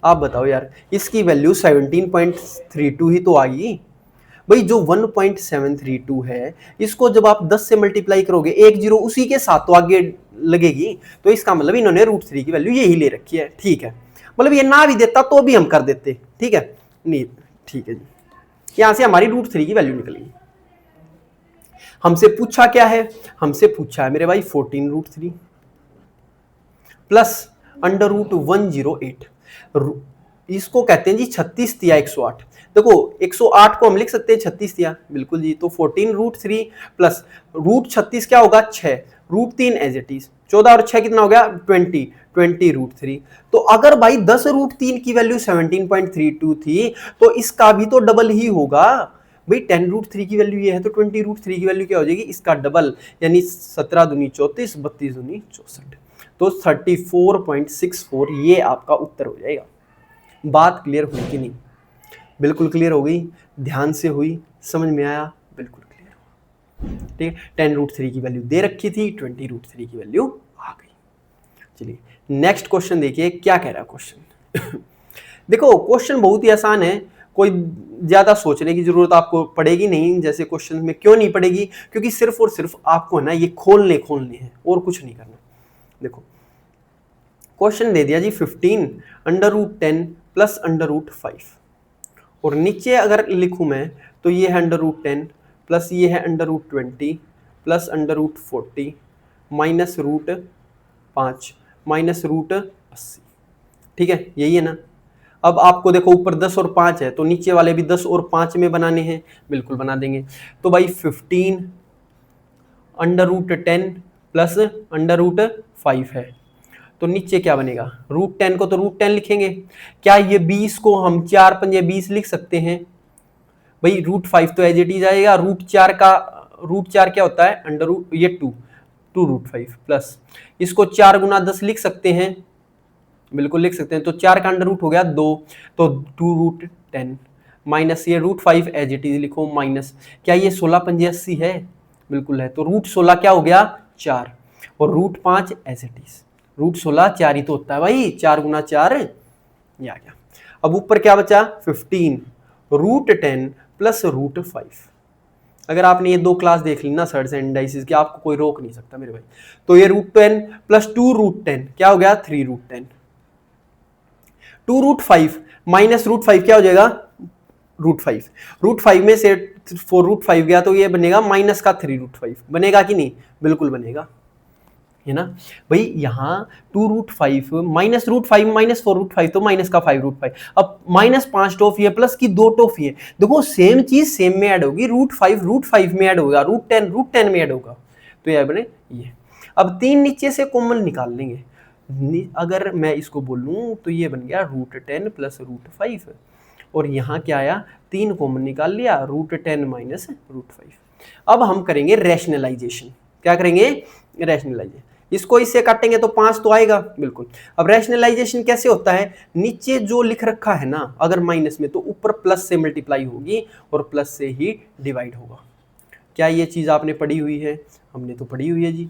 आप बताओ यार, इसकी वैल्यू 17.32 ही तो आ गई। भाई जो 1.732 है, इसको जब आप 10 से मल्टीप्लाई करोगे, एक जीरो उसी के साथ तो आगे लगेगी, तो इसका मतलब इन्होंने √3 की वैल्यू यही ले रखी है। ठीक है, मतलब ये ना भी देता तो भी हम कर देते। ठीक है, नहीं ठीक है जी, यहां से हमारी √3 की वैल्यू निकलेगी। हमसे पूछा क्या है, हमसे पूछा है मेरे भाई 14√3 प्लस √108, इसको कहते हैं जी 36 तिया 108। देखो 108 को हम लिख सकते हैं 36 तिया, बिल्कुल जी। तो 14√3 प्लस √36 क्या होगा 6, √3 एज इट इज, 14 और 6 कितना हो गया 20 तो अगर भाई 10 √3 की वैल्यू 17.32 थी, तो इसका भी तो डबल ही होगा भाई। 10√3 की वैल्यू ये है, तो 20√3 की वैल्यू क्या हो जाएगी, इसका डबल, यानी 17 दूनी 34, 32 दूनी 64, तो 34.64 ये आपका उत्तर हो जाएगा। बात क्लियर हुई कि नहीं? बिल्कुल क्लियर हो गई, ध्यान से हुई, समझ में आया, बिल्कुल क्लियर हुआ। ठीक है, 10√3 की वैल्यू दे रखी थी, 20√3 की वैल्यू आ गई। चलिए नेक्स्ट क्वेश्चन देखिए क्या कह रहा है क्वेश्चन। देखो क्वेश्चन बहुत ही आसान है, कोई ज्यादा सोचने की जरूरत आपको पड़ेगी नहीं। जैसे क्वेश्चन में क्यों नहीं पड़ेगी, क्योंकि सिर्फ और सिर्फ आपको ना ये खोलने हैं और कुछ नहीं करना। देखो क्वेश्चन दे दिया जी 15 √10 प्लस √5, और नीचे अगर लिखूं मैं तो ये है √10 प्लस ये है √20 प्लस √40 माइनस √5 माइनस √80। ठीक है, यही है ना। अब आपको देखो ऊपर 10 और 5 है, तो नीचे वाले भी 10 और 5 में बनाने हैं, बिल्कुल बना देंगे। तो भाई 15 √10 प्लस √5 है, तो नीचे क्या बनेगा, √10 को तो √10 लिखेंगे। क्या ये 20 को हम 4 पंजे 20 लिख सकते हैं भाई? √5 तो एज इट इज आएगा, √4 का √4 क्या होता है, अंडर ये 2 √5 प्लस इसको 4 गुना 10 लिख सकते हैं, बिल्कुल लिख सकते हैं। तो 4 का अंडर रूट हो गया 2, तो 2√10 माइनस ये √5 एज इट इज लिखो माइनस, क्या ये 16 पंजे 80 है, बिल्कुल है। तो √16 क्या हो गया 4, और √5 एज इट इज, √16 4 ही तो होता है भाई, 4 गुना 4 ये आ गया। अब ऊपर क्या बचा 15 √10 प्लस √5। अगर आपने ये दो क्लास देख ली ना सर्ड्स एंड इंडाइसिस की, आपको कोई रोक नहीं सकता मेरे भाई। तो ये √10 प्लस 2√10 क्या हो गया 3√10, 2√5 माइनस √5 क्या हो जाएगा √5, √5 में से 4√5 गया तो ये बनेगा माइनस का 3√5, बनेगा कि नहीं, बिल्कुल बनेगा, है ना भाई। यहाँ 2√5 माइनस √5 माइनस 4√5 तो माइनस का 5√5। अब माइनस 5 टॉफी है प्लस की 2 टॉफी है, देखो सेम चीज सेम में ऐड होगी, √5 में ऐड होगा, √10 में ऐड होगा, तो यह बने ये। अब 3 नीचे से कॉमन निकाल लेंगे, अगर मैं इसको बोलूं तो ये बन गया √10 प्लस √5, और यहाँ क्या आया 3 कॉमन निकाल लिया, √10 माइनस √5। अब हम करेंगे रैशनलाइजेशन, क्या करेंगे रैशनलाइजेशन, इसको इससे काटेंगे तो 5 तो आएगा, बिल्कुल। अब रैशनलाइजेशन कैसे होता है, नीचे जो लिख रखा है ना अगर माइनस में, तो ऊपर प्लस से मल्टीप्लाई होगी और प्लस से ही डिवाइड होगा। क्या ये चीज आपने पढ़ी हुई है? हमने तो पढ़ी हुई है जी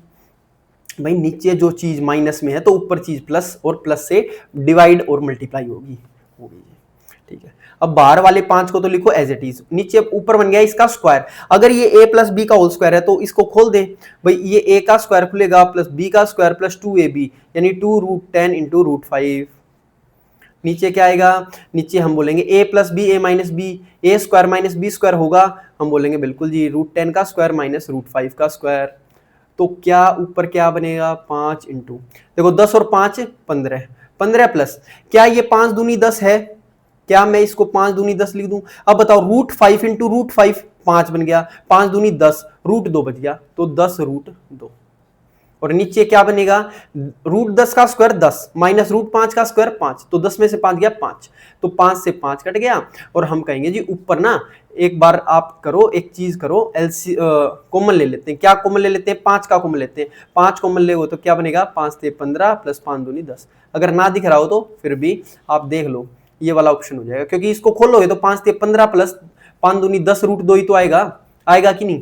भाई। नीचे जो चीज माइनस में है तो ऊपर चीज प्लस, और प्लस से डिवाइड और मल्टीप्लाई होगी, ठीक है। अब बाहर वाले 5 को तो लिखो एज इट इज, नीचे ऊपर बन गया इसका स्क्वायर। अगर ये a प्लस बी का होल स्क्वायर है तो इसको खोल दे भाई, ये a का स्क्वायर खुलेगा प्लस b का स्क्वायर प्लस 2ab, यानी 2√10 इंटू √5। नीचे क्या आएगा, नीचे हम बोलेंगे a plus b a minus b, a square minus b square होगा, हम बोलेंगे बिल्कुल जी √10 का स्क्वायर माइनस √5 का स्क्वायर। तो क्या ऊपर क्या बनेगा 5 इंटू, देखो 10 और 5 15, 15 प्लस क्या ये 5 दूनी 10 है, क्या मैं इसको 5 दूनी 10 लिख दूं? अब बताओ √5 इंटू √5 5 बन गया, 5 दूनी 10, √2 बच गया, तो 10√2। और नीचे क्या बनेगा, √10 का स्क्वायर 10 माइनस √5 का स्क्वायर 5, तो 10 में से 5 गया 5, तो 5 से 5 कट गया। और हम कहेंगे जी ऊपर ना एक बार आप करो, एक चीज करो, एलसी कॉमन ले लेते हैं। क्या कॉमन ले लेते हैं, 5 का कॉमन लेते हैं। 5 कॉमन ले तो क्या बनेगा 5 से 15 प्लस 5 दूनी 10। अगर ना दिख रहा हो तो फिर भी आप देख लो, ये वाला ऑप्शन हो जाएगा, क्योंकि इसको खोलोगे तो 5 से 15 प्लस 5 दूनी 10 √2 ही तो आएगा, आएगा कि नहीं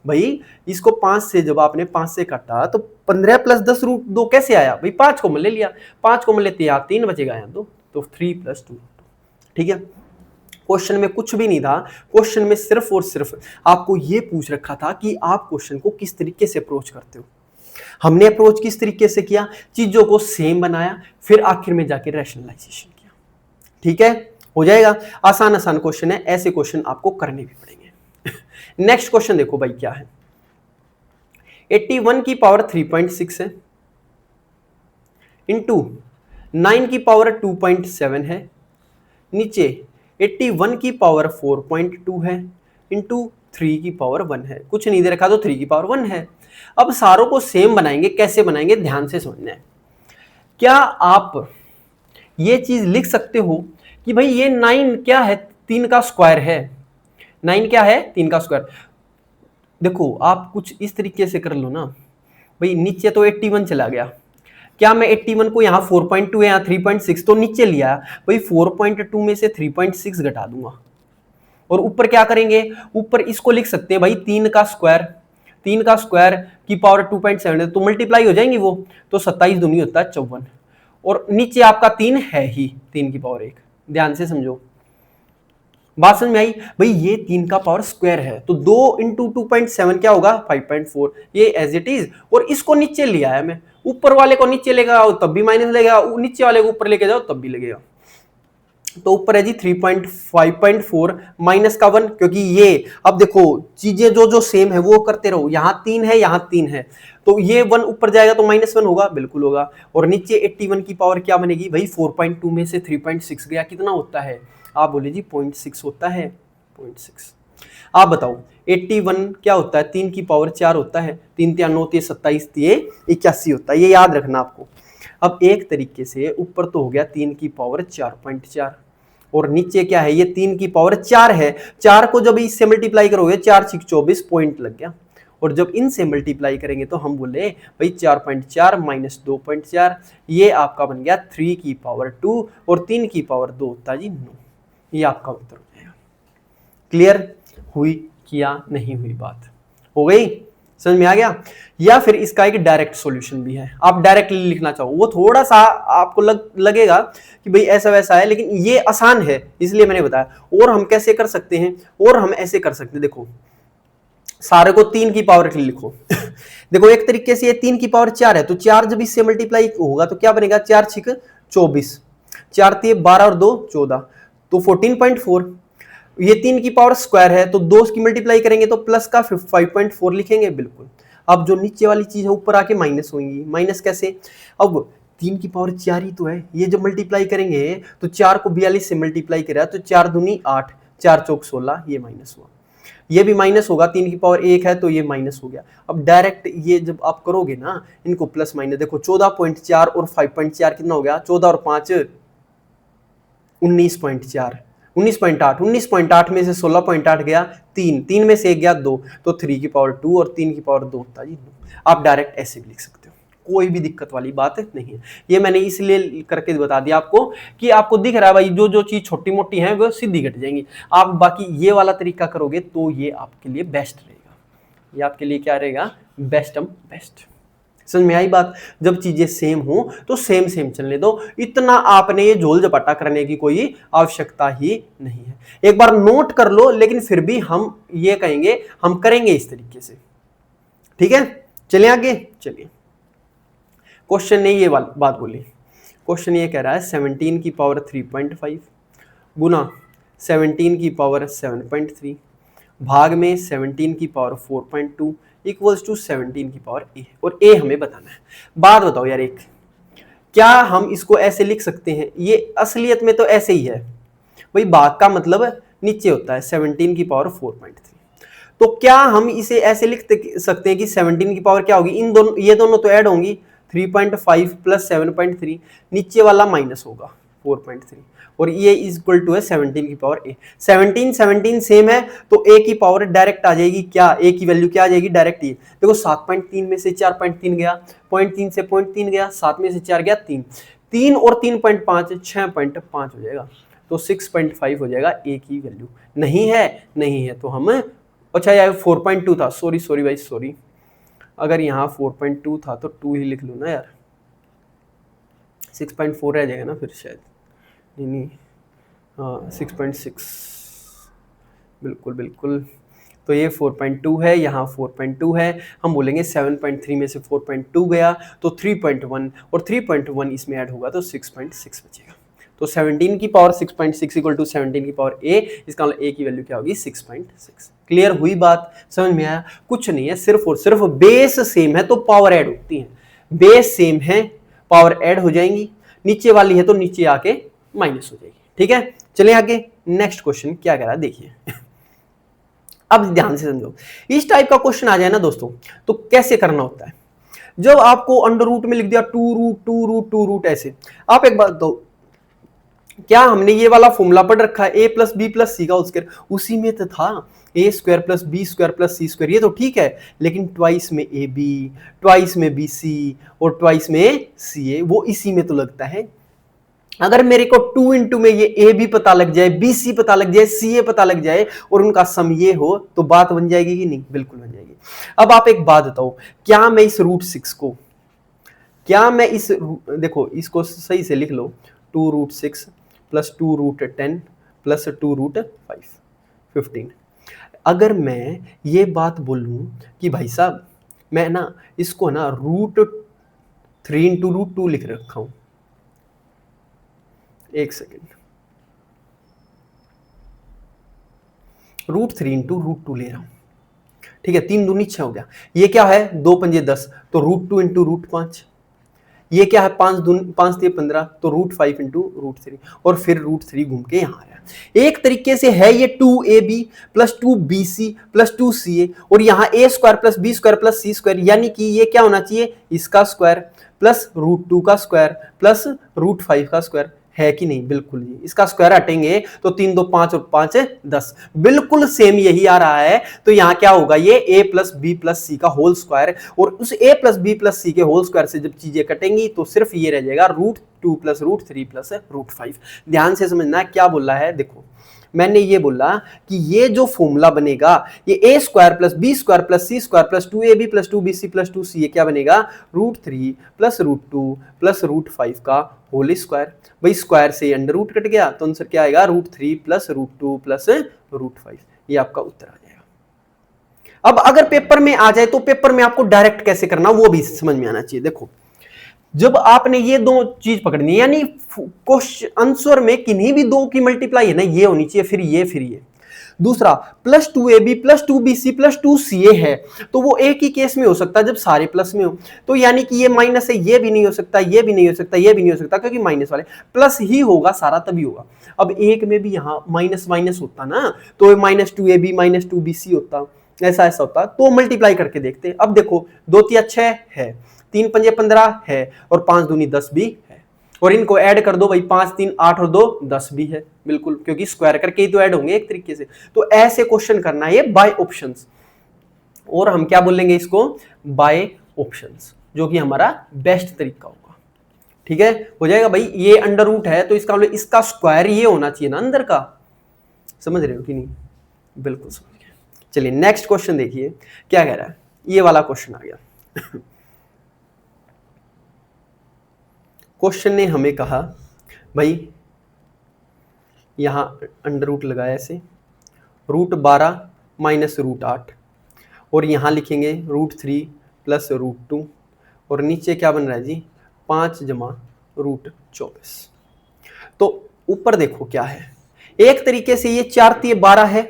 भाई। इसको 5 से जब आपने 5 से काटा तो 15 प्लस 10 √2 कैसे आया भाई, 5 कॉमन ले लिया, 5 कॉमन लेते हैं 3 बचेगा यहाँ, तो 3 + 2, ठीक है। क्वेश्चन में कुछ भी नहीं था। क्वेश्चन में सिर्फ और सिर्फ आपको ये पूछ रखा था कि आप क्वेश्चन को किस तरीके से अप्रोच करते हो। हमने अप्रोच किस तरीके से किया, चीजों को सेम बनाया, फिर आखिर में जाके रैशनलाइजेशन किया। ठीक है, हो जाएगा। आसान आसान क्वेश्चन है, ऐसे क्वेश्चन आपको करने भी पड़ेंगे। नेक्स्ट क्वेश्चन देखो भाई क्या है। 81 की पावर 3.6 है इंटू 9 की पावर 2.7 है, नीचे 81 की पावर 4.2 है इंटू 3 की पावर 1 है। कुछ नहीं दे रखा तो 3 की पावर 1 है। अब सारों को सेम बनाएंगे, कैसे बनाएंगे ध्यान से समझना है। क्या आप ये चीज लिख सकते हो कि भाई ये 9 क्या है, 3 का स्क्वायर है। 9 क्या है, 3 का स्क्वायर। देखो आप कुछ इस तरीके से कर लो ना भाई, नीचे तो 81 चला गया, क्या मैं 81 को यहाँ 4.2 है यहाँ 3.6 तो नीचे लिया भाई, 4.2 में से 3.6 घटा दूंगा और ऊपर क्या करेंगे, ऊपर इसको लिख सकते हैं भाई 3 का स्क्वायर। 3 का स्क्वायर की पावर 2.7 है तो मल्टीप्लाई हो जाएंगी वो, तो 27 दूनी होता है 54 और नीचे आपका 3 है ही, 3 की पावर 1। ध्यान से समझो, बात समझ में आई भाई। ये 3 का पावर स्क्वायर है तो 2 इंटू 2.7 क्या होगा 5.4, ये एज इट इज। और इसको नीचे लिया है मैं, ऊपर वाले को नीचे लेगा आओ तब भी माइनस लगेगा, नीचे वाले को ऊपर लेके जाओ तब भी लगेगा। तो ऊपर है जी 3.5.4 माइनस का 1, क्योंकि ये अब देखो चीजें जो जो सेम है वो करते रहो। यहाँ 3 है यहाँ 3 है तो ये 1 ऊपर जाएगा तो -1 होगा, बिल्कुल होगा। और नीचे 81 की पावर क्या बनेगी भाई, 4.2 में से 3.6 गया, कितना होता है, आप बोले जी 0.6 होता है, 0.6। आप बताओ 81 क्या होता है, 3 की पावर 4 होता है, 3 3 9 27 81 होता है, ये याद रखना आपको। अब एक तरीके से ऊपर तो हो गया 3 की पावर 4.4 और नीचे क्या है, ये 3 की पावर 4 है। 4 को जब इससे मल्टीप्लाई करोगे 4 6 24 पॉइंट लग गया, और जब इनसे मल्टीप्लाई करेंगे तो हम बोले भाई 4.4 माइनस 2.4, ये आपका बन गया 3 की पावर 2 और 3 की पावर 2 होता जी 9। ये आपका उत्तर हो जाएगा। क्लियर हुई किया नहीं हुई, बात हो गई, समझ में आ गया। या फिर इसका एक डायरेक्ट सॉल्यूशन भी है, आप डायरेक्टली लिखना चाहो, वो थोड़ा सा आपको लगेगा कि भाई ऐसा वैसा है, लेकिन ये आसान है इसलिए मैंने बताया। और हम कैसे कर सकते हैं, और हम ऐसे कर सकते हैं, देखो सारे को 3 की पावर लिखो। देखो एक तरीके से ये 3 की पावर 4 है तो 4 जब इससे मल्टीप्लाई होगा तो क्या बनेगा, 4 6 24, 4 3 12 और 2 14 तो 14.4। ये 3 की पावर स्क्वायर है तो 2 की मल्टीप्लाई करेंगे तो प्लस का 5.4 लिखेंगे, बिल्कुल। अब जो नीचे वाली चीज है ऊपर आके माइनस होंगी, माइनस कैसे, अब 3 की पावर 4 ही तो है, ये जब मल्टीप्लाई करेंगे तो 4 को 42 से मल्टीप्लाई करा तो 4 दूनी 8, 4 चौक 16, ये माइनस हुआ, ये भी माइनस होगा, 3 की पावर 1 है तो ये माइनस हो गया। अब डायरेक्ट ये जब आप करोगे ना इनको प्लस माइनस, देखो 14.4 और 5.4 कितना हो गया, 14 और 5 19.4, 19.8, 19.8 में से 16.8 गया 3, 3 में से 1 गया 2 तो 3 की पावर 2 और 3 की पावर 2 होता जी 9। आप डायरेक्ट ऐसे भी लिख सकते हो, कोई भी दिक्कत वाली बात नहीं है। ये मैंने इसलिए करके बता दिया आपको कि आपको दिख रहा है भाई जो जो चीज छोटी मोटी है वो सीधी घट जाएंगी। आप बाकी ये वाला तरीका करोगे तो ये आपके लिए बेस्ट रहेगा, ये आपके लिए क्या रहेगा, बेस्ट। समझ में आई बात। जब चीजें सेम हो तो सेम सेम चलने दो, इतना आपने ये झोल झपाटा करने की कोई आवश्यकता ही नहीं है। एक बार नोट कर लो, लेकिन फिर भी हम ये कहेंगे हम करेंगे इस तरीके से, ठीक है। चलिए आगे, चलिए क्वेश्चन ने ये बात बोली, क्वेश्चन ये कह रहा है 17 की पावर 3.5 गुना 17 की पावर 7.3 भाग में 17 की पावर 4.2 इक्वल्स टू 17 की पावर ए, और ए हमें बताना है। बात बताओ यार, एक क्या हम इसको ऐसे लिख सकते हैं, ये असलियत में तो ऐसे ही है भाई, भाग का मतलब नीचे होता है 17 की पावर 4.3, तो क्या हम इसे ऐसे लिख सकते हैं कि 17 की पावर क्या होगी, इन दोनों, ये दोनों तो ऐड होंगी, 3.5 प्लस 7.3, नीचे वाला माइनस होगा 4.3, और ये इज इक्वल टू है 17 की पावर ए। 17 सेम है तो ए की पावर डायरेक्ट आ जाएगी, क्या ए की वैल्यू क्या आ जाएगी, डायरेक्ट ये देखो 7.3 में से 4.3 गया, 0.3 से 0.3 गया, 7 में से 4 गया 3, 3 और 3.5 6.5 हो जाएगा, तो 6.5 हो जाएगा ए की वैल्यू। नहीं है तो हम, अच्छा यार 4.2 था, सॉरी भाई सॉरी, अगर यहाँ 4.2 था तो 2 ही लिख लो ना यार, 6.4 रह जाएगा ना फिर शायद, नहीं हाँ 6.6 बिल्कुल बिल्कुल। तो ये 4.2 है, यहाँ 4.2 है, हम बोलेंगे 7.3 में से 4.2 गया तो 3.1 और 3.1 इसमें ऐड होगा तो 6.6 बचेगा। तो 17 की पावर 6.6 इक्वल टू 17 की पावर a, इसका मतलब a की वैल्यू क्या होगी 6.6। क्लियर हुई बात, समझ में आया? कुछ नहीं है, सिर्फ और सिर्फ बेस सेम है तो पावर ऐड होती है, बेस सेम है पावर ऐड हो जाएंगी, नीचे वाली है तो नीचे आके माइनस हो जाएगी। ठीक है, चलिए आगे नेक्स्ट क्वेश्चन क्या कह रहा है देखिए। अब ध्यान से समझो, इस टाइप का क्वेश्चन आ जाए ना दोस्तों तो कैसे करना होता है। जब आपको अंडर रूट में लिख दिया 2√2√2 ऐसे, आप एक बात दो, क्या हमने ये वाला फॉर्मूला पढ़ रखा है a plus b plus c का होल स्क्वायर, उसी में तो था a square plus b square plus c square, ये तो ठीक है, लेकिन ट्वाइस में ए बी, ट्वाइस में बी सी और ट्वाइस में सी ए, वो इसी में तो लगता है। अगर मेरे को 2 इंटू में ये ए बी पता लग जाए, बी सी पता लग जाए, सी ए पता लग जाए और उनका सम ये हो तो बात बन जाएगी कि नहीं? बिल्कुल बन जाएगी। अब आप एक बात बताओ, क्या मैं इस √6 को, क्या मैं इस, देखो इसको सही से लिख लो, 2√6 प्लस 2√10 प्लस 2√5 15। अगर मैं ये बात बोलूं कि भाई साहब मैं ना इसको ना √3 इंटू √2 लिख रखा हूं, एक सेकेंड, √3 इंटू √2 ले रहा हूं, ठीक है, 3 दूनी 6 हो गया, ये क्या है 2 पंजे 10 तो √2 इंटू √5, ये क्या है 5 दिए 15 तो √5 इंटू √3 और फिर √3 घूम के यहाँ आया। एक तरीके से है ये 2ab plus 2bc plus 2ca और यहाँ a square plus b square plus c square, यानी कि ये क्या होना चाहिए इसका स्क्वायर प्लस √2 का स्क्वायर प्लस √5 का स्क्वायर, है कि नहीं? बिल्कुल जी, इसका स्क्वायर हटेंगे तो 3 2 5 और 5 10, बिल्कुल सेम यही आ रहा है। तो यहाँ क्या होगा, ये a plus b plus c का होल स्क्वायर और उस a प्लस बी प्लस सी के होल स्क्वायर से जब चीजें कटेंगी तो सिर्फ ये रह जाएगा √2 प्लस √3 प्लस √5। ध्यान से समझना क्या बोला है, देखो मैंने ये बोला कि ये जो फॉर्मूला बनेगा ये a square plus b square plus c square plus 2ab plus 2bc plus 2ca क्या बनेगा √3 प्लस √2 प्लस √5 का होल स्क्वायर। भाई स्क्वायर से अंडर रूट कट गया तो आंसर क्या आएगा √3 प्लस √2 प्लस √5, ये आपका उत्तर आ जाएगा। अब अगर पेपर में आ जाए तो पेपर में आपको डायरेक्ट कैसे करना वो भी समझ में आना चाहिए। देखो जब आपने ये दो चीज पकड़नी है, यानी क्वेश्चन आंसर में किन्हीं भी दो की मल्टीप्लाई है ना, ये होनी चाहिए, फिर ये दूसरा plus 2ab plus 2bc plus 2ca है तो वो एक ही केस में हो सकता है जब सारे प्लस में हो, तो यानी कि ये माइनस है, ये भी नहीं हो सकता, ये भी नहीं हो सकता, ये भी नहीं हो सकता, क्योंकि माइनस वाले प्लस ही होगा सारा तभी होगा। अब एक में भी यहाँ माइनस माइनस होता ना तो माइनस 2ab माइनस 2bc होता, ऐसा ऐसा होता, तो मल्टीप्लाई करके देखते। अब देखो 2 3 6 है, 3 पंजे 15 है और 5 दूनी 10 भी है और इनको ऐड कर दो भाई, 5 3 8 और 2 10 भी है, बिल्कुल क्योंकि स्क्वायर करके ही तो ऐड होंगे एक तरीके से। तो ऐसे क्वेश्चन करना है ये बाय ऑप्शंस, और हम क्या बोलेंगे इसको बाय ऑप्शंस, जो कि हमारा बेस्ट तरीका होगा। ठीक है, हो जाएगा भाई, ये अंडर रूट है तो इसका मतलब इसका स्क्वायर ये होना चाहिए ना अंदर का, समझ रहे हो कि नहीं? बिल्कुल समझ गए। चलिए नेक्स्ट क्वेश्चन देखिए क्या कह रहा है, ये वाला क्वेश्चन आ गया। क्वेश्चन ने हमें कहा भाई यहां अंडर रूट लगाया ऐसे, √12 माइनस √8 और यहां लिखेंगे √3 प्लस √2 और नीचे क्या बन रहा है जी 5 जमा √24। तो ऊपर देखो क्या है, एक तरीके से ये 4 3 12 है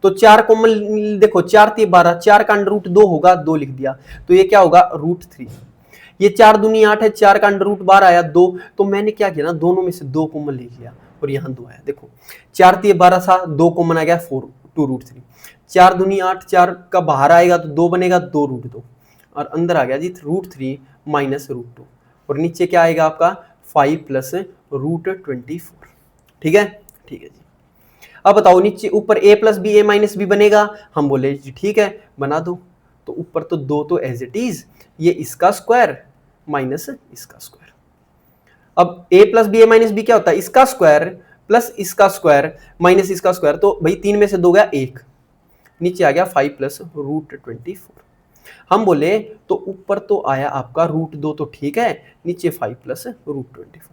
तो 4 कॉमन, देखो 4 3 12, 4 का अंडर रूट 2 होगा, 2 लिख दिया तो ये क्या होगा √3, ये 4 दूनी 8 है, 4 का अंडर रूट 12 आया 2, तो मैंने क्या किया ना दोनों में से 2 कॉमन लिख लिया और यहाँ 2 आया। देखो 4 3 12 सा 2 कॉमन आ गया 4 2√3, 4 दूनी 8, 4 का बाहर आएगा तो 2 बनेगा 2√2 और अंदर आ गया जी √3 माइनस √2 और नीचे क्या आएगा आपका 5 प्लस √24। ठीक है, ठीक है जी। अब बताओ नीचे ऊपर a plus b a minus b बनेगा, हम बोले जी ठीक है बना दो, तो ऊपर तो 2 तो एज इट इज, ये इसका स्क्वायर माइनस इसका स्क्वायर। अब a plus b a minus b क्या होता है इसका स्क्वायर प्लस इसका स्क्वायर माइनस इसका स्क्वायर, तो भाई 3 में से 2 गया 1, नीचे आ गया 5 प्लस √24। हम बोले तो ऊपर तो आया आपका √2 तो ठीक है, नीचे 5 प्लस √24।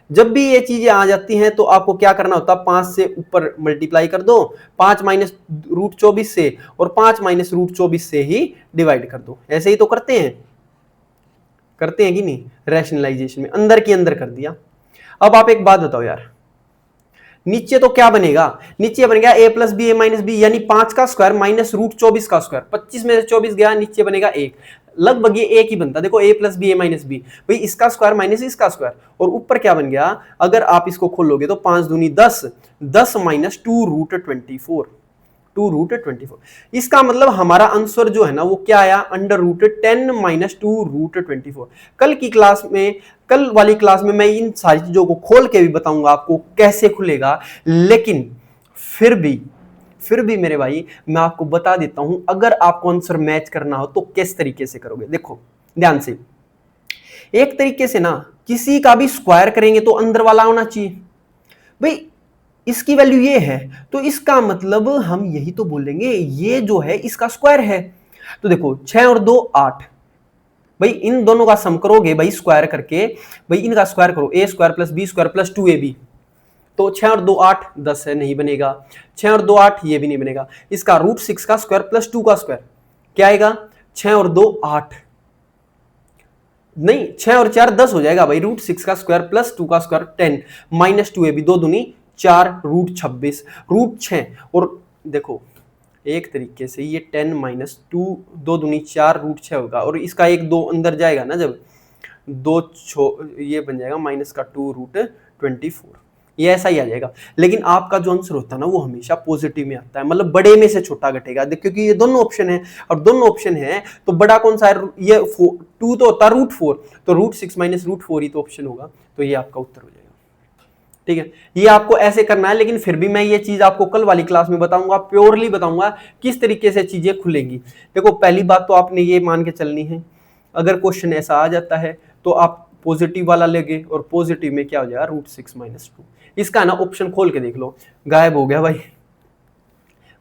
जब भी ये चीजें आ जाती हैं तो आपको क्या करना होता है, 5 से ऊपर मल्टीप्लाई कर दो, 5 माइनस रूट 24 से, और 5 माइनस रूट 24 से ही डिवाइड कर दो। ऐसे ही तो करते हैं कि नहीं, रैशनलाइजेशन में अंदर की अंदर कर दिया। अब आप एक बात बताओ यार, नीचे तो क्या बनेगा, नीचे बनेगा a plus b a minus b, यानी 5 का स्क्वायर माइनस रूट 24 का स्क्वायर, 25 में से 24 गया, नीचे बनेगा 1, लगभग ये एक ही बनता। देखो a plus b a minus b, भाई इसका स्क्वायर माइनस इसका स्क्वायर, और ऊपर क्या बन गया, अगर आप इसको खोलोगे तो 5 दूनी 10, 10 माइनस 2√24, 2√24। इसका मतलब हमारा आंसर जो है ना वो क्या आया, √10 माइनस 2√24। कल वाली क्लास में मैं इन सारी चीजों को खोल के भी बताऊंगा आपको कैसे खुलेगा, लेकिन फिर भी मेरे भाई मैं आपको बता देता हूं, अगर आपको आंसर मैच करना हो तो किस तरीके से करोगे। देखो ध्यान से, एक तरीके से ना किसी का भी स्क्वायर करेंगे तो अंदर वाला होना चाहिए, भाई इसकी वैल्यू ये है तो इसका मतलब हम यही तो बोलेंगे ये जो है इसका स्क्वायर है। तो देखो 6 और 2 8, भाई इन दोनों का सम करोगे भाई स्क्वायर करके, भाई इनका स्क्वायर करो, a square plus b square plus 2ab, तो 6 और 2 8, 10 है, नहीं बनेगा। 6 और 2 8, ये भी नहीं बनेगा। इसका √6 का स्क्वायर प्लस 2 का स्क्वायर क्या आएगा, 6 और 2 8, नहीं 6 और 4 10 हो जाएगा भाई, √6 का स्क्वायर प्लस 2 का स्क्वायर 10 माइनस 2ab, 2 दूनी 4, √26, √6, और देखो एक तरीके से ये 10 माइनस 2, 2 दूनी 4, √6 होगा, और इसका एक 2 अंदर जाएगा ना, जब 2 ये बन जाएगा माइनस का 2√24, ये ऐसा ही आ जाएगा। लेकिन आपका जो आंसर होता है ना वो हमेशा पॉजिटिव में आता है, मतलब बड़े में से छोटा घटेगा, क्योंकि ये दोनों ऑप्शन है, और दोनों ऑप्शन है तो बड़ा कौन सा है, ये 2 तो होता है √4, तो √6 माइनस √4 ही तो ऑप्शन होगा, तो ये आपका उत्तर हो जाएगा। ठीक है, ये आपको ऐसे करना है, लेकिन फिर भी मैं ये चीज आपको कल वाली क्लास में बताऊंगा, प्योरली बताऊंगा किस तरीके से चीजें खुलेंगी। देखो पहली बात तो आपने ये मान के चलनी है, अगर क्वेश्चन ऐसा आ जाता है तो आप पॉजिटिव वाला लेंगे, और पॉजिटिव में क्या हो जाएगा, √6 माइनस 2, इसका ना ऑप्शन खोल के देख लो, गायब हो गया भाई।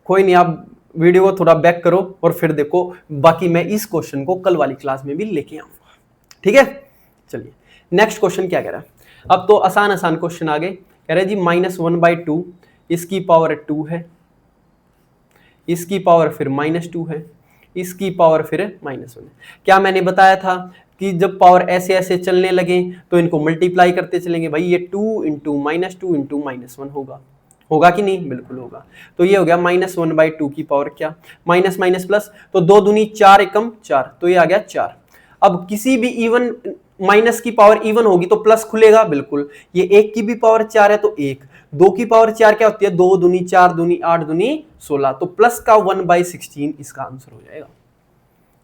कोई नहीं, आप वीडियो को थोड़ा बैक करो और फिर देखो, बाकी मैं इस क्वेश्चन को कल वाली क्लास में भी लेके आऊंगा। ठीक है, चलिए नेक्स्ट क्वेश्चन क्या कह रहा है। अब तो आसान क्वेश्चन आ गए, कह रहे जी -1/2, इसकी पावर 2 है, इसकी पावर फिर -2 है, इसकी पावर फिर -1 है। क्या मैंने बताया था कि जब पावर ऐसे ऐसे चलने लगे तो इनको मल्टीप्लाई करते चलेंगे, भाई ये 2 इंटू -2 इंटू -1 होगा कि नहीं, बिल्कुल होगा। तो ये हो गया -1/2 की पावर क्या, माइनस माइनस प्लस, तो 2 दूनी 4 एकम 4, तो ये आ गया 4। अब किसी भी इवन माइनस की पावर इवन होगी तो प्लस खुलेगा, बिल्कुल। ये 1 की भी पावर 4 है तो 1, 2 की पावर 4 क्या होती है, 2 दूनी 4 दूनी 8 दूनी 16, तो प्लस का 1/16 इसका आंसर हो जाएगा।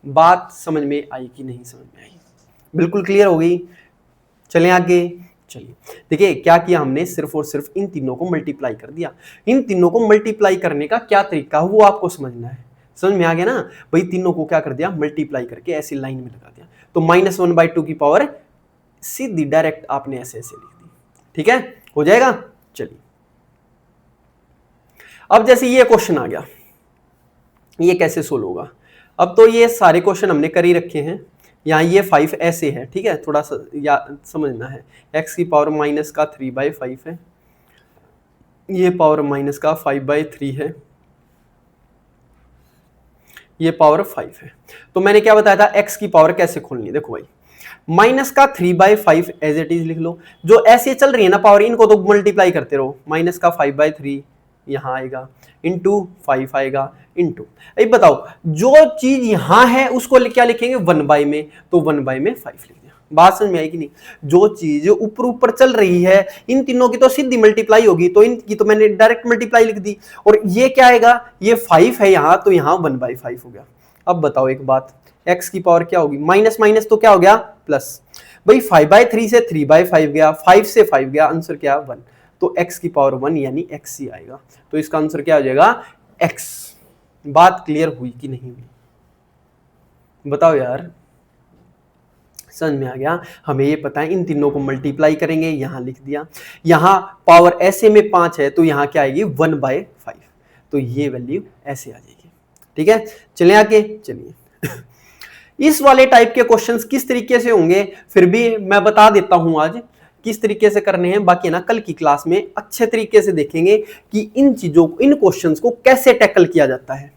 बात समझ में आई कि नहीं समझ में आई, बिल्कुल क्लियर हो गई। चलें आगे, चलिए देखिए क्या किया हमने, सिर्फ और सिर्फ इन तीनों को मल्टीप्लाई कर दिया। इन तीनों को मल्टीप्लाई करने का क्या तरीका है वो आपको समझना है, समझ में आ गया ना, भाई तीनों को क्या कर दिया, मल्टीप्लाई करके ऐसी लाइन में लगा दिया, तो -1/2 की पावर सीधी डायरेक्ट आपने ऐसे ऐसे लिख दी। ठीक है, हो जाएगा। चलिए अब जैसे ये क्वेश्चन आ गया, ये कैसे सोल्व होगा। अब तो ये सारे क्वेश्चन हमने कर ही रखे हैं, यहाँ ये 5 ऐसे है, ठीक है, थोड़ा सा समझना है। x की पावर माइनस का 3/5 है, ये पावर माइनस का 5/3 है, ये पावर 5 है। तो मैंने क्या बताया था, x की पावर कैसे खोलनी है। देखो भाई माइनस का 3/5 एज इट इज लिख लो, जो ऐसे चल रही है ना पावर, इनको तो मल्टीप्लाई करते रहो, माइनस का 5/3 यहां आएगा, इंटू 5 आएगा, इंटू, अब बताओ जो चीज यहां है उसको क्या लिखेंगे 1/, में तो 1/में 5 लिख दिया। बात समझ में आई कि नहीं, जो चीज ऊपर ऊपर चल रही है इन तीनों की तो सीधी मल्टीप्लाई होगी, तो इनकी तो मैंने डायरेक्ट मल्टीप्लाई लिख दी, और ये क्या आएगा, ये 5 है यहां, तो यहां 1/5 हो गया। अब बताओ एक बात, x की पावर क्या होगी, माइनस माइनस तो क्या हो गया प्लस, भाई 5/3 से 3/5 गया, 5 से 5 गया, आंसर क्या 1, तो x की पावर 1 यानी x ही आएगा, तो इसका आंसर क्या हो जाएगा x। बात क्लियर हुई कि नहीं हुई, बताओ यार, समझ में आ गया। हमें ये पता है इन तीनों को मल्टीप्लाई करेंगे, यहां लिख दिया, यहां पावर ऐसे में 5 है तो यहां क्या आएगी 1/5, तो ये वैल्यू ऐसे आ जाएगी। ठीक है, चलिए आगे, चलिए इस वाले टाइप के क्वेश्चंस किस तरीके से होंगे फिर भी मैं बता देता हूं आज। किस तरीके से करने हैं बाकी है ना कल की क्लास में अच्छे तरीके से देखेंगे कि इन चीजों इन क्वेश्चंस को कैसे टैकल किया जाता है।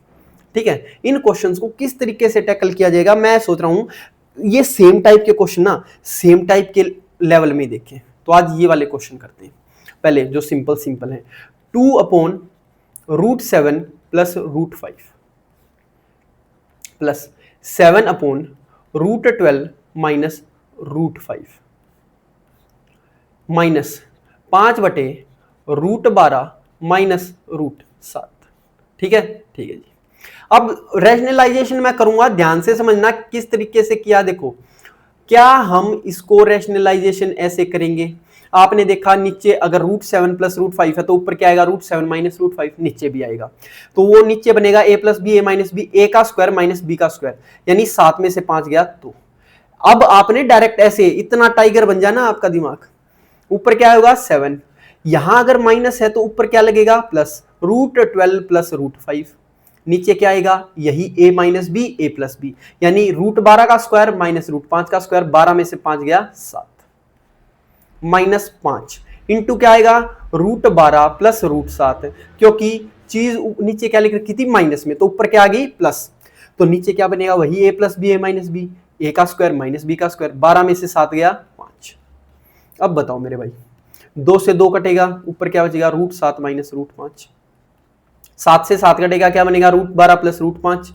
ठीक है, इन क्वेश्चंस को किस तरीके से टैकल किया जाएगा, मैं सोच रहा हूं ये सेम टाइप के क्वेश्चन ना सेम टाइप के लेवल में देखें। तो आज ये वाले क्वेश्चन करते हैं। पहले जो सिंपल सिंपल है, 2/√7 plus √5 plus 7/√12 minus √5 minus 5/√12 minus √7। ठीक है, ठीक है जी। अब रैशनलाइजेशन मैं करूंगा, ध्यान से समझना किस तरीके से किया। देखो क्या हम इसको रैशनलाइजेशन ऐसे करेंगे, आपने देखा नीचे अगर √7 प्लस √5 है तो ऊपर क्या आएगा, √7 माइनस √5 नीचे भी आएगा, तो वो नीचे बनेगा a plus b a minus b, a का स्क्वायर माइनस बी का स्क्वायर, यानी 7 में से 5 गया। तो अब आपने डायरेक्ट ऐसे इतना टाइगर बन जाना आपका दिमाग, ऊपर क्या होगा 7, यहां अगर माइनस है तो ऊपर क्या लगेगा प्लस, √12 प्लस √5, नीचे क्या आएगा यही a minus b a plus b, यानी √12 का स्क्वायर माइनस √5 का स्क्वायर, 12 में से 5 गया 7, माइनस 5 इंटू क्या आएगा √12 प्लस √7, क्योंकि चीज नीचे क्या लिख रखी थी माइनस में, तो ऊपर क्या आ गई प्लस, तो नीचे क्या बनेगा वही a plus b a minus b, a का स्क्वायर माइनस बी का स्क्वायर, 12 में से 7 गया 5। अब बताओ मेरे भाई, 2 से 2 कटेगा, ऊपर क्या बचेगा √7 माइनस √5, 7 से 7 कटेगा, क्या बनेगा √12 प्लस √5,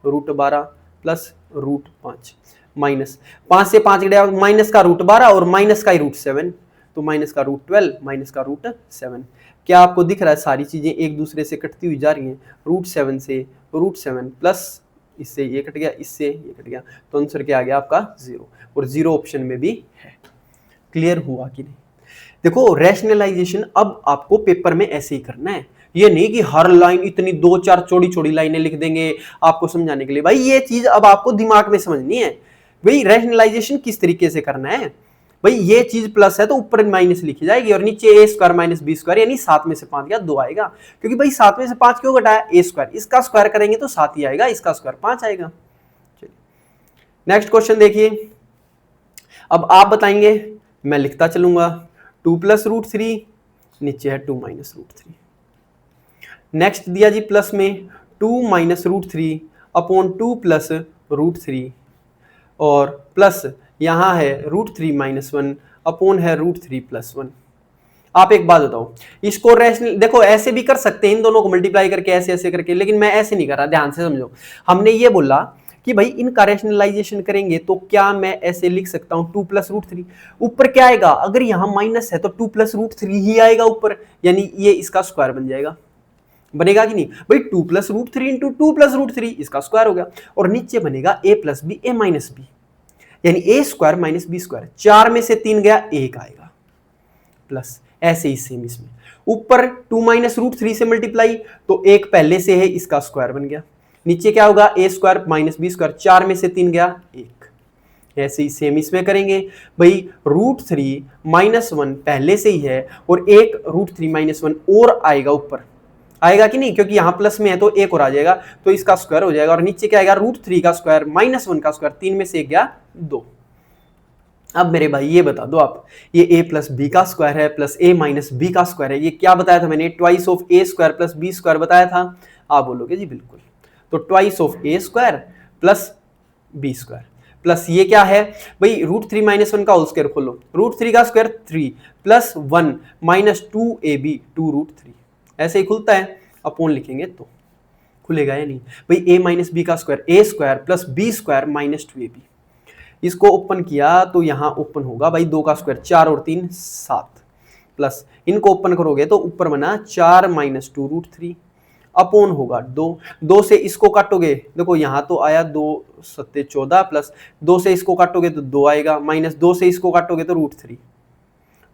√12 प्लस √5 माइनस 5 से 5 कटेगा माइनस का √12 और माइनस का ही √7, तो माइनस का √12 माइनस का √7। क्या आपको दिख रहा है सारी चीजें एक दूसरे से कटती हुई जा रही हैं, √7 से √7 प्लस इससे ये कट गया, इससे ये कट गया, तो आंसर क्या आ गया आपका 0, और 0 ऑप्शन में भी है। क्लियर हुआ कि नहीं? देखो रैशनलाइजेशन अब आपको पेपर में ऐसे ही करना है, ये नहीं कि हर लाइन इतनी 2-4 चौड़ी चौड़ी लाइनें लिख देंगे आपको समझाने के लिए। भाई ये चीज अब आपको दिमाग में समझनी है, भाई रैशनलाइजेशन किस तरीके से करना है। भाई ये चीज प्लस है तो ऊपर माइनस लिखी जाएगी, और नीचे a square minus b square, यानी 7 में से 5 गया 2 आएगा, क्योंकि भाई 7 में से 5 क्यों घटाया, a स्क्वायर, इसका स्क्वायर करेंगे तो 7 ही आएगा, इसका स्क्वायर 5 आएगा। चलिए नेक्स्ट क्वेश्चन देखिए, अब आप बताएंगे मैं लिखता चलूंगा, 2 प्लस √3, नीचे है 2 माइनस √3। नेक्स्ट दिया जी प्लस में 2 माइनस √3 अपॉन 2 प्लस √3, और प्लस यहां है √3 माइनस 1 अपॉन है √3 प्लस 1। आप एक बात बताओ, इसको रैशनल देखो ऐसे भी कर सकते हैं, इन दोनों को मल्टीप्लाई करके ऐसे ऐसे करके, लेकिन मैं ऐसे नहीं कर रहा, ध्यान से समझो। हमने ये बोला कि भाई इनका रैशनलाइजेशन करेंगे तो क्या मैं ऐसे लिख सकता हूं 2 प्लस √3, ऊपर क्या आएगा, अगर यहां माइनस है तो 2 प्लस √3 ही आएगा ऊपर, यानी ये इसका स्क्वायर बन जाएगा, बनेगा कि नहीं भाई, 2 प्लस √3 इंटू 2 प्लस √3 इसका स्क्वायर हो गया, और नीचे बनेगा a plus b a minus b, यानी a square minus b square, 4 में से 3 गया 1 आएगा, प्लस ऐसे ही सेम इसमें ऊपर 2 माइनस √3 से मल्टीप्लाई, तो एक पहले से है इसका स्क्वायर बन गया, नीचे क्या होगा a square minus b square, 4 में से 3 गया 1, ऐसे ही सेम इसमें करेंगे। भाई √3 माइनस 1 पहले से ही है, और एक √3 माइनस 1 और आएगा ऊपर, आएगा कि नहीं, क्योंकि यहां प्लस में है तो एक और आ जाएगा, तो इसका स्क्वायर हो जाएगा, और नीचे क्या आएगा √3 का स्क्वायर माइनस 1 का स्क्वायर, 3 में से 1 गया 2। अब मेरे भाई ये बता दो आप, ये a प्लस बी का स्क्वायर है प्लस a माइनस बी का स्क्वायर है, ये क्या बताया था मैंने, twice of a square plus b square बताया था, आप बोलोगे जी बिल्कुल, तो twice of a square plus b square, plus ये क्या है भाई √3 माइनस 1 का होल स्क्वायर खोलो, √3 का स्क्वायर 3 प्लस 1 माइनस 2ab 2√3, ऐसे ही खुलता है, अपॉन लिखेंगे तो खुलेगा या नहीं, भाई a माइनस बी का square a square plus b square minus 2ab, इसको ओपन किया तो यहां ओपन होगा भाई 2 का स्क्वायर 4 और 3 7, प्लस इनको ओपन करोगे तो ऊपर बना 4 माइनस 2√3 अपॉन होगा 2, 2 से इसको काटोगे, देखो यहां तो आया 2 7 14, प्लस 2 से इसको काटोगे तो 2 आएगा, माइनस 2 से इसको काटोगे तो √3,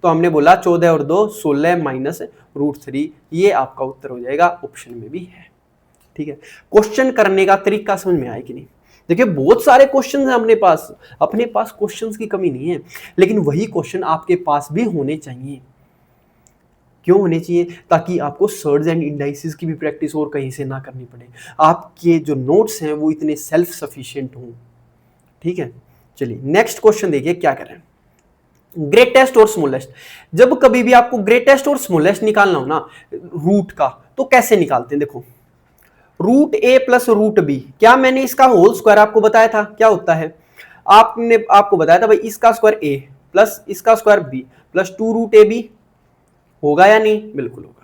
तो हमने बोला 14 और 2 16 माइनस √3, ये आपका उत्तर हो जाएगा, ऑप्शन में भी है। ठीक है, क्वेश्चन करने का तरीका समझ में आया कि नहीं? देखिए बहुत सारे क्वेश्चन हैं अपने पास क्वेश्चंस की कमी नहीं है, लेकिन वही क्वेश्चन आपके पास भी होने चाहिए। क्यों होने चाहिए? ताकि आपको सर्ड्स एंड इंडाइसिस की भी प्रैक्टिस और कहीं से ना करनी पड़े, आपके जो नोट्स हैं वो इतने सेल्फ सफिशिएंट हों। ठीक है, चलिए नेक्स्ट क्वेश्चन देखिए क्या करें। ग्रेटेस्ट और स्मॉलेस्ट, जब कभी भी आपको ग्रेटेस्ट और स्मॉलेस्ट निकालना हो ना रूट का, तो कैसे निकालते हैं? देखो, रूट ए प्लस रूट बी, क्या मैंने इसका होल स्क्वायर आपको बताया था क्या होता है? आपको बताया था भाई इसका स्क्वायर ए प्लस इसका square b plus 2 root a b, होगा या नहीं? बिल्कुल होगा।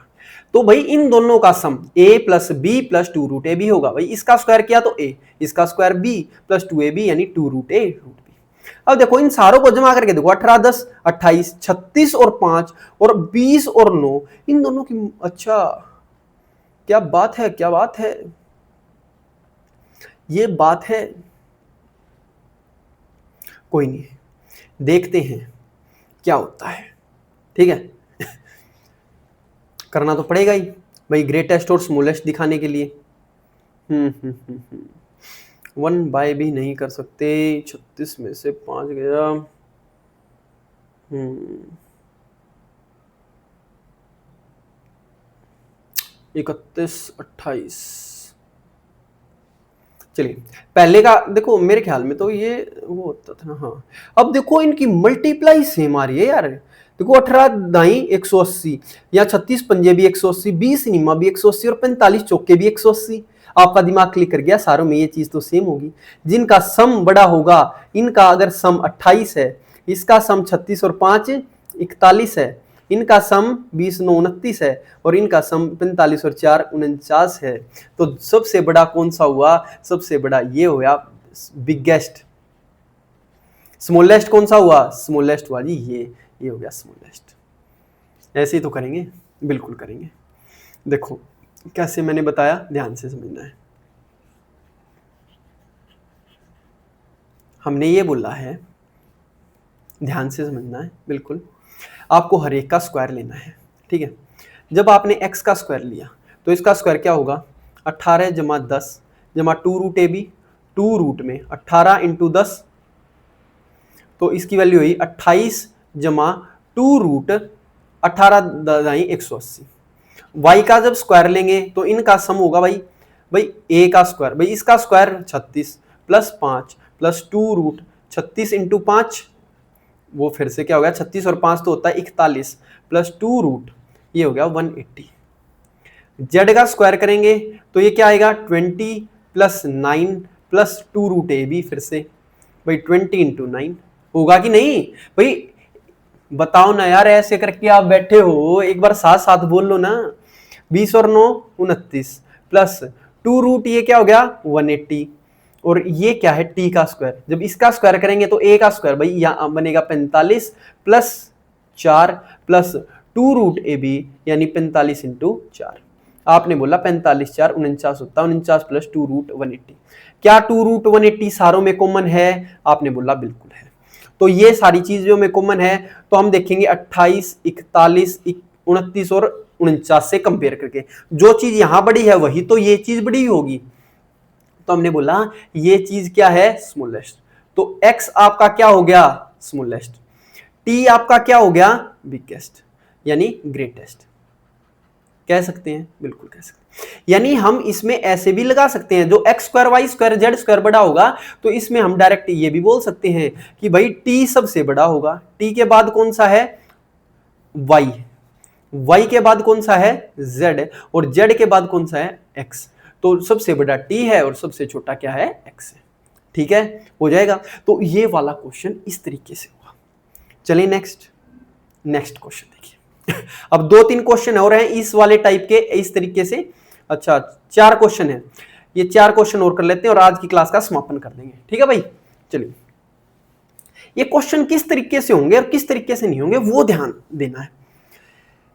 तो भाई इन दोनों का sum a plus b plus 2 root a b होगा। भाई इसका स्क्वायर किया तो a, इसका स्क्वायर b प्लस 2ab यानी 2 रूट ए रूट बी। अब देखो इन सारों को जमा करके देखो, 18 10 28, 36 और 5 और 20 और 9, इन दोनों की, अच्छा क्या बात है, क्या बात है, ये बात है। कोई नहीं, देखते हैं क्या होता है, ठीक है। करना तो पड़ेगा ही भाई, ग्रेटेस्ट और स्मॉलेस्ट दिखाने के लिए। 1 बाय भी नहीं कर सकते, 36 में से 5 गया। 31 28, चलिए पहले का देखो, मेरे ख्याल में तो ये वो होता था ना। हाँ, अब देखो इनकी मल्टीप्लाई सेम आ रही है यार। देखो 18 दाई 180, या 36 पंजे भी 180, 20 निमा भी 180 और 45 चौके भी 180। आपका दिमाग क्लिक कर गया, सारों में ये चीज तो सेम होगी। जिनका सम बड़ा होगा, इनका अगर सम 28 है, इसका सम 36 और 5 41 है, इनका सम 20 9 29 है, और इनका सम 45 और 4 49 है। तो सबसे बड़ा कौन सा हुआ? सबसे बड़ा ये हुआ बिगेस्ट। स्मॉलेस्ट कौन सा हुआ? स्मॉलेस्ट हुआ जी ये हो गया स्मॉलेस्ट। ऐसे ही तो करेंगे, बिल्कुल करेंगे। देखो कैसे मैंने बताया, ध्यान से समझना है। हमने ये बोला है, ध्यान से समझना है, बिल्कुल आपको हर एक का स्क्वायर लेना है, ठीक है। जब आपने x का स्क्वायर लिया तो इसका स्क्वायर क्या होगा? 18 जमा 10 जमा 2 रूट ए बी, 2 रूट में 18 इंटू 10, तो इसकी वैल्यू हुई 28 जमा 2 रूट 18 दाई 180। y का जब स्क्वायर लेंगे तो इनका सम होगा भाई a का स्क्वायर, भाई इसका square 36 plus 5 plus 2 root 36 into 5, वो फिर से क्या हो गया, 36 और 5 तो होता है 41 प्लस 2 रूट, ये हो गया 180। z का स्क्वायर करेंगे तो ये क्या आएगा, 20 plus 9 plus 2 root a b, फिर से भाई 20 इंटू 9, होगा कि नहीं? भाई बताओ ना यार, ऐसे करके आप बैठे हो, एक बार साथ साथ बोल लो ना। 20 और 9 29 प्लस 2 रूट, ये क्या हो गया 180, और ये क्या है t का स्क्वायर। जब इसका स्क्वायर करेंगे तो a का स्क्वायर भाई यहाँ बनेगा 45 plus 4 plus 2 root a b यानी 45 इंटू 4। आपने बोला 45 4 49 होता है, 49 प्लस 2 रूट 180। क्या 2 रूट 180 सारों में कॉमन है? आपने बोला बिल्कुल है। तो ये सारी चीजों में कॉमन है, तो हम देखेंगे 28 41 29 और 49 से कंपेयर करके जो चीज यहां बड़ी है वही तो ये चीज बड़ी होगी। तो हमने बोला ये चीज क्या है, स्मॉलेस्ट। तो x आपका क्या हो गया, स्मॉलेस्ट, t आपका क्या हो गया, बिगेस्ट यानी ग्रेटेस्ट। कह सकते हैं, बिल्कुल कह सकते हैं। यानी हम इसमें ऐसे भी लगा सकते हैं, जो x square y square z square बड़ा होगा तो इसमें हम डायरेक्ट ये भी बोल सकते हैं कि भाई t सबसे बड़ा होगा। t के बाद कौन सा है, y, y के बाद कौन सा है, z, और z के बाद कौन सा है, x। तो सबसे बड़ा t है और सबसे छोटा क्या है, x है। ठीक है, हो जाएगा। तो ये वाला क्वेश्चन इस तरीके से हुआ। चलिए नेक्स्ट क्वेश्चन देखिए। अब 2-3 क्वेश्चन हो रहे हैं इस वाले टाइप के, इस तरीके से। अच्छा 4 क्वेश्चन है, ये 4 क्वेश्चन और कर लेते हैं और आज की क्लास का समापन कर देंगे। ठीक है भाई, चलिए ये क्वेश्चन किस तरीके से होंगे और किस तरीके से नहीं होंगे वो ध्यान देना है।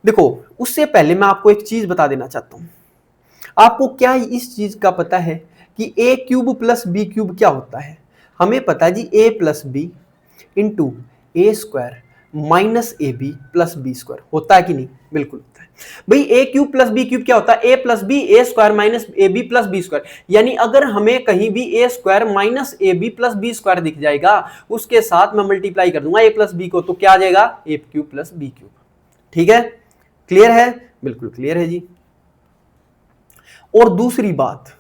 देखो उससे पहले मैं आपको एक चीज बता देना चाहता हूं। आपको क्या इस चीज का पता है कि a cube plus b cube क्या होता है? हमें पता है जी a plus b into a square minus a b plus b square, होता है कि नहीं? बिल्कुल होता है भाई। A cube plus b cube क्या होता है, a plus b a square minus a b plus b square. यानी अगर हमें कहीं भी a square minus a b plus b square दिख जाएगा, उसके साथ मैं मल्टीप्लाई कर दूंगा ए प्लस बी को, तो क्या आ जाएगा, a cube plus b cube. ठीक है, क्लियर है? बिल्कुल क्लियर है जी। और दूसरी बात,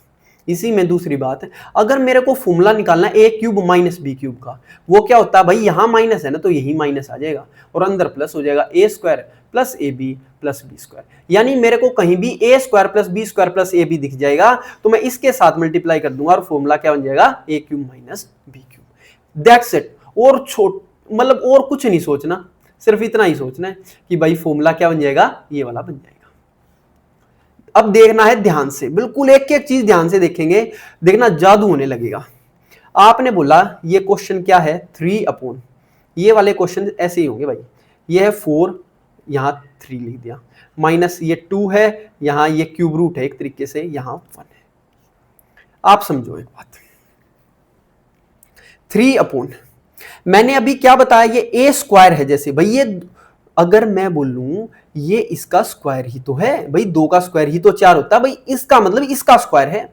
इसी में दूसरी बात है, अगर मेरे को फॉर्मूला निकालना है ए क्यूब माइनस बी क्यूब का, वो क्या होता है भाई, यहां माइनस है ना तो यही माइनस आ जाएगा और अंदर प्लस हो जाएगा, a square plus a b plus b square. यानी मेरे को कहीं भी a square plus b square plus a b दिख जाएगा तो मैं इसके साथ मल्टीप्लाई कर दूंगा और फॉर्मूला क्या बन जाएगा, a cube minus b cube. That's it. और मतलब और कुछ नहीं सोचना, सिर्फ इतना ही सोचना है कि भाई फॉर्मूला क्या बन जाएगा, ये वाला बन जाएगा। अब देखना है ध्यान से, बिल्कुल एक एक चीज ध्यान से देखेंगे, देखना जादू होने लगेगा। आपने बोला ये क्वेश्चन क्या है, 3 ये वाले क्वेश्चन ऐसे ही होंगे भाई, ये है 4, यहां 3 लिख दिया, माइनस ये 2 है, यहां ये क्यूब रूट है एक तरीके से, यहां 1 है। आप समझो एक बात, 3 मैंने अभी क्या बताया, ये ए स्क्वायर है, जैसे भाई ये अगर मैं बोलूं ये इसका स्क्वायर ही तो है भाई, 2 का स्क्वायर ही तो 4 होता है भाई, इसका मतलब इसका स्क्वायर है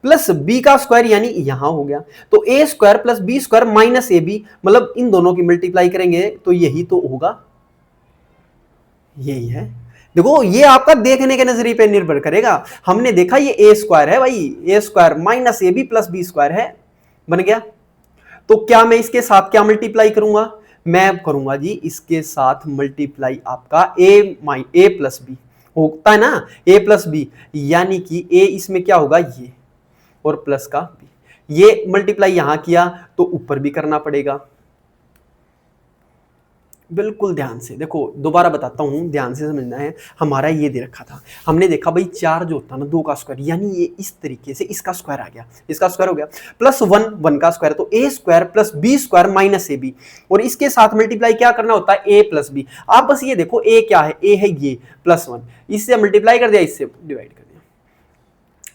प्लस बी का स्क्वायर, यानी यहां हो गया तो a square plus b square minus a b, मतलब इन दोनों की मल्टीप्लाई करेंगे तो यही तो होगा, यही है। देखो ये आपका देखने के नजरिए पे निर्भर करेगा, हमने देखा ये ए स्क्वायर है भाई, a square minus a b plus b square है, बन गया। तो क्या मैं इसके साथ क्या मल्टीप्लाई करूंगा, मैं करूंगा जी इसके साथ मल्टीप्लाई आपका ए प्लस बी होता है ना, ए प्लस बी, यानी कि ए इसमें क्या होगा ये और प्लस का बी, ये मल्टीप्लाई यहां किया तो ऊपर भी करना पड़ेगा। बिल्कुल ध्यान से देखो, दोबारा बताता हूं, ध्यान से समझना है। हमारा ये दे रखा था, हमने देखा भाई 4 जो होता है ना 2 का स्क्वायर, यानी ये इस तरीके से इसका स्क्वायर आ गया, इसका स्क्वायर हो गया प्लस 1 का स्क्वायर, तो a square plus b square minus a b, और इसके साथ मल्टीप्लाई क्या करना होता है, ए प्लस बी। आप बस ये देखो ए क्या है, ए है ये प्लस 1, इससे मल्टीप्लाई कर दिया, इससे डिवाइड कर दिया,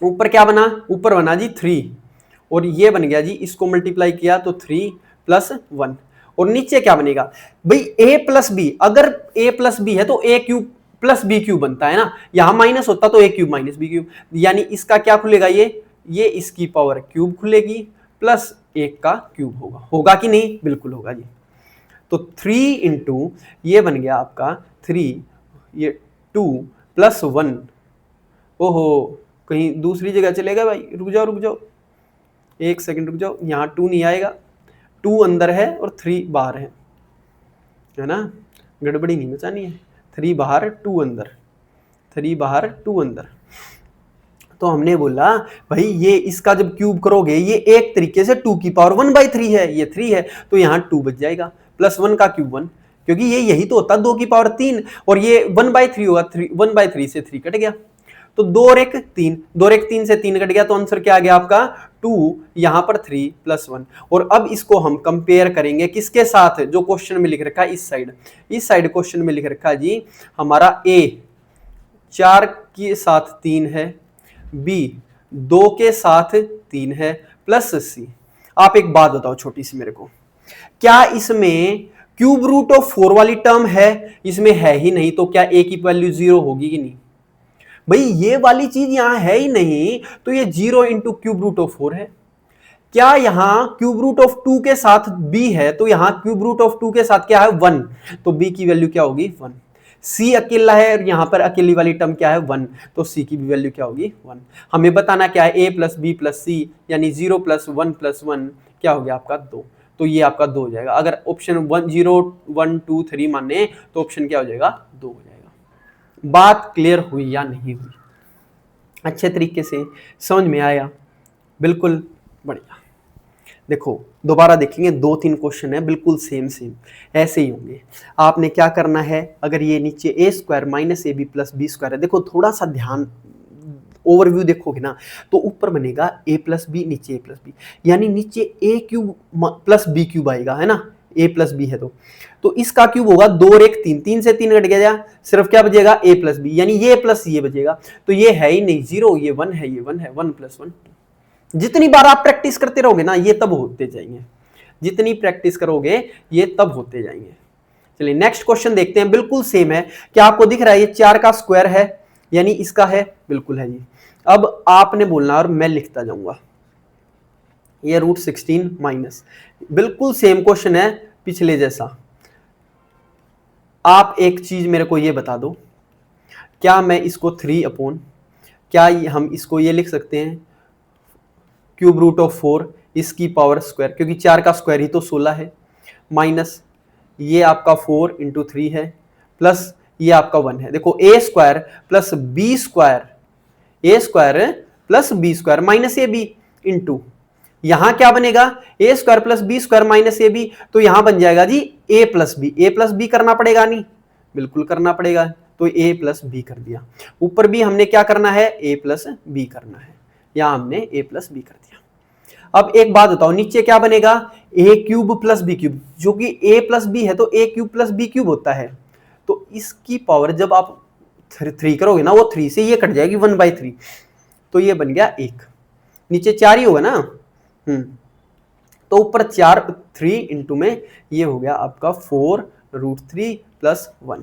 ऊपर क्या बना, ऊपर बना जी 3 और ये बन गया जी, इसको मल्टीप्लाई किया तो 3 प्लस 1, और नीचे क्या बनेगा भाई a प्लस बी, अगर a प्लस बी है तो a cube plus b cube बनता है ना, यहां माइनस होता तो a क्यूब माइनस बी क्यूब, यानी इसका क्या खुलेगा, ये इसकी पावर क्यूब खुलेगी प्लस 1 का क्यूब होगा, होगा कि नहीं, बिल्कुल होगा जी। तो 3 इंटू ये बन गया आपका 3, ये 2 प्लस 1, ओहो कहीं दूसरी जगह चलेगा भाई, रुक जाओ 1 सेकंड रुक जाओ, यहां 2 नहीं आएगा, 2 अंदर है और 3 बाहर है ना, गड़बड़ी नहीं मचानी है, 3 बाहर 2 अंदर, 3 बाहर 2 अंदर। तो हमने बोला भाई ये इसका जब क्यूब करोगे, ये एक तरीके से 2 की पावर 1/3 है, ये 3 है तो यहाँ 2 बच जाएगा, प्लस 1 का क्यूब 1, क्योंकि ये यही तो होता है 2 की पावर 3, और ये 1/3 होगा, 1/3 से 3 कट गया, तो 2 और 1 3, 2 और 1 3 से 3 कट गया, तो आंसर क्या आ गया आपका 2, यहां पर 3 प्लस 1। और अब इसको हम कंपेयर करेंगे किसके साथ, जो क्वेश्चन में लिख रखा है इस साइड क्वेश्चन में लिख रखा है जी हमारा a 4 के साथ 3 है, b 2 के साथ 3 है, प्लस c। आप एक बात बताओ छोटी सी मेरे को, क्या इसमें क्यूब रूट ऑफ 4 वाली टर्म है, इसमें है ही नहीं, तो क्या a की वैल्यू 0 होगी कि नहीं भाई, ये वाली चीज यहां है ही नहीं, तो ये 0 इंटू क्यूब रूट ऑफ 4 है। क्या यहां क्यूब रूट ऑफ 2 के साथ b है, तो यहां क्यूब रूट ऑफ 2 के साथ क्या है 1, तो b की वैल्यू क्या होगी 1। c अकेला है और यहां पर अकेली वाली टर्म क्या है 1, तो c की भी वैल्यू क्या होगी 1। हमें बताना क्या है a प्लस बी प्लस सी, यानी 0 प्लस 1 प्लस 1 क्या हो गया आपका 2, तो ये आपका 2 हो जाएगा। अगर ऑप्शन 1 0 1 2 3 माने तो ऑप्शन क्या हो जाएगा 2 हो जाएगा। बात क्लियर हुई या नहीं हुई, अच्छे तरीके से समझ में आया, बिल्कुल बढ़िया। देखो दोबारा देखेंगे, 2-3 क्वेश्चन है बिल्कुल सेम ऐसे ही होंगे। आपने क्या करना है, अगर ये नीचे a square minus a b plus b square है, देखो थोड़ा सा ध्यान ओवरव्यू देखोगे ना तो ऊपर बनेगा ए प्लस बी, नीचे ए प्लस बी, यानी नीचे ए क्यूब प्लस बी क्यूब आएगा, है ना, ए प्लस बी है तो इसका क्यूब होगा 2 और 1 3, 3 से 3 कट गया, सिर्फ क्या बचेगा ए प्लस बी, यानी ये प्लस ये बचेगा, तो ये है ही नहीं 0, ये 1 है, ये 1 है, 1 प्लस 1 2। जितनी बार आप प्रैक्टिस करते रहोगे ना ये तब होते जाएंगे, जितनी प्रैक्टिस करोगे ये तब होते जाएंगे। चलिए नेक्स्ट क्वेश्चन देखते हैं, बिल्कुल सेम है। क्या आपको दिख रहा है, ये 4 का स्क्वायर है, यानी इसका है, बिल्कुल है जी। अब आपने बोलना और मैं लिखता जाऊंगा, ये रूट 16 माइनस, बिल्कुल सेम क्वेश्चन है पिछले जैसा। आप एक चीज मेरे को ये बता दो, क्या मैं इसको 3 अपॉन, क्या हम इसको ये लिख सकते हैं क्यूब रूट ऑफ 4 इसकी पावर स्क्वायर, क्योंकि 4 का स्क्वायर ही तो 16 है, माइनस ये आपका 4 इंटू 3 है, प्लस ये आपका 1 है। देखो a square plus b square, a square plus b square minus a b into, यहां क्या बनेगा a square plus b square minus a b, तो यहां बन जाएगा जी a plus b. A plus b करना पड़ेगा नहीं, बिल्कुल करना पड़ेगा, तो ए प्लस बी कर दिया। ऊपर भी हमने क्या करना है, ए प्लस बी करना है, यहां हमने ए प्लस बी कर दिया। अब एक बात बताओ, नीचे क्या बनेगा, ए क्यूब प्लस बी क्यूब, जो कि ए प्लस बी है तो ए क्यूब प्लस बी क्यूब होता है, तो इसकी पावर जब आप 3 करोगे ना, वो 3 से ये कट जाएगी 1/3, तो ये बन गया 1, नीचे 4 ही होगा ना, तो ऊपर 4 3 इंटू में ये हो गया आपका 4√3 प्लस 1।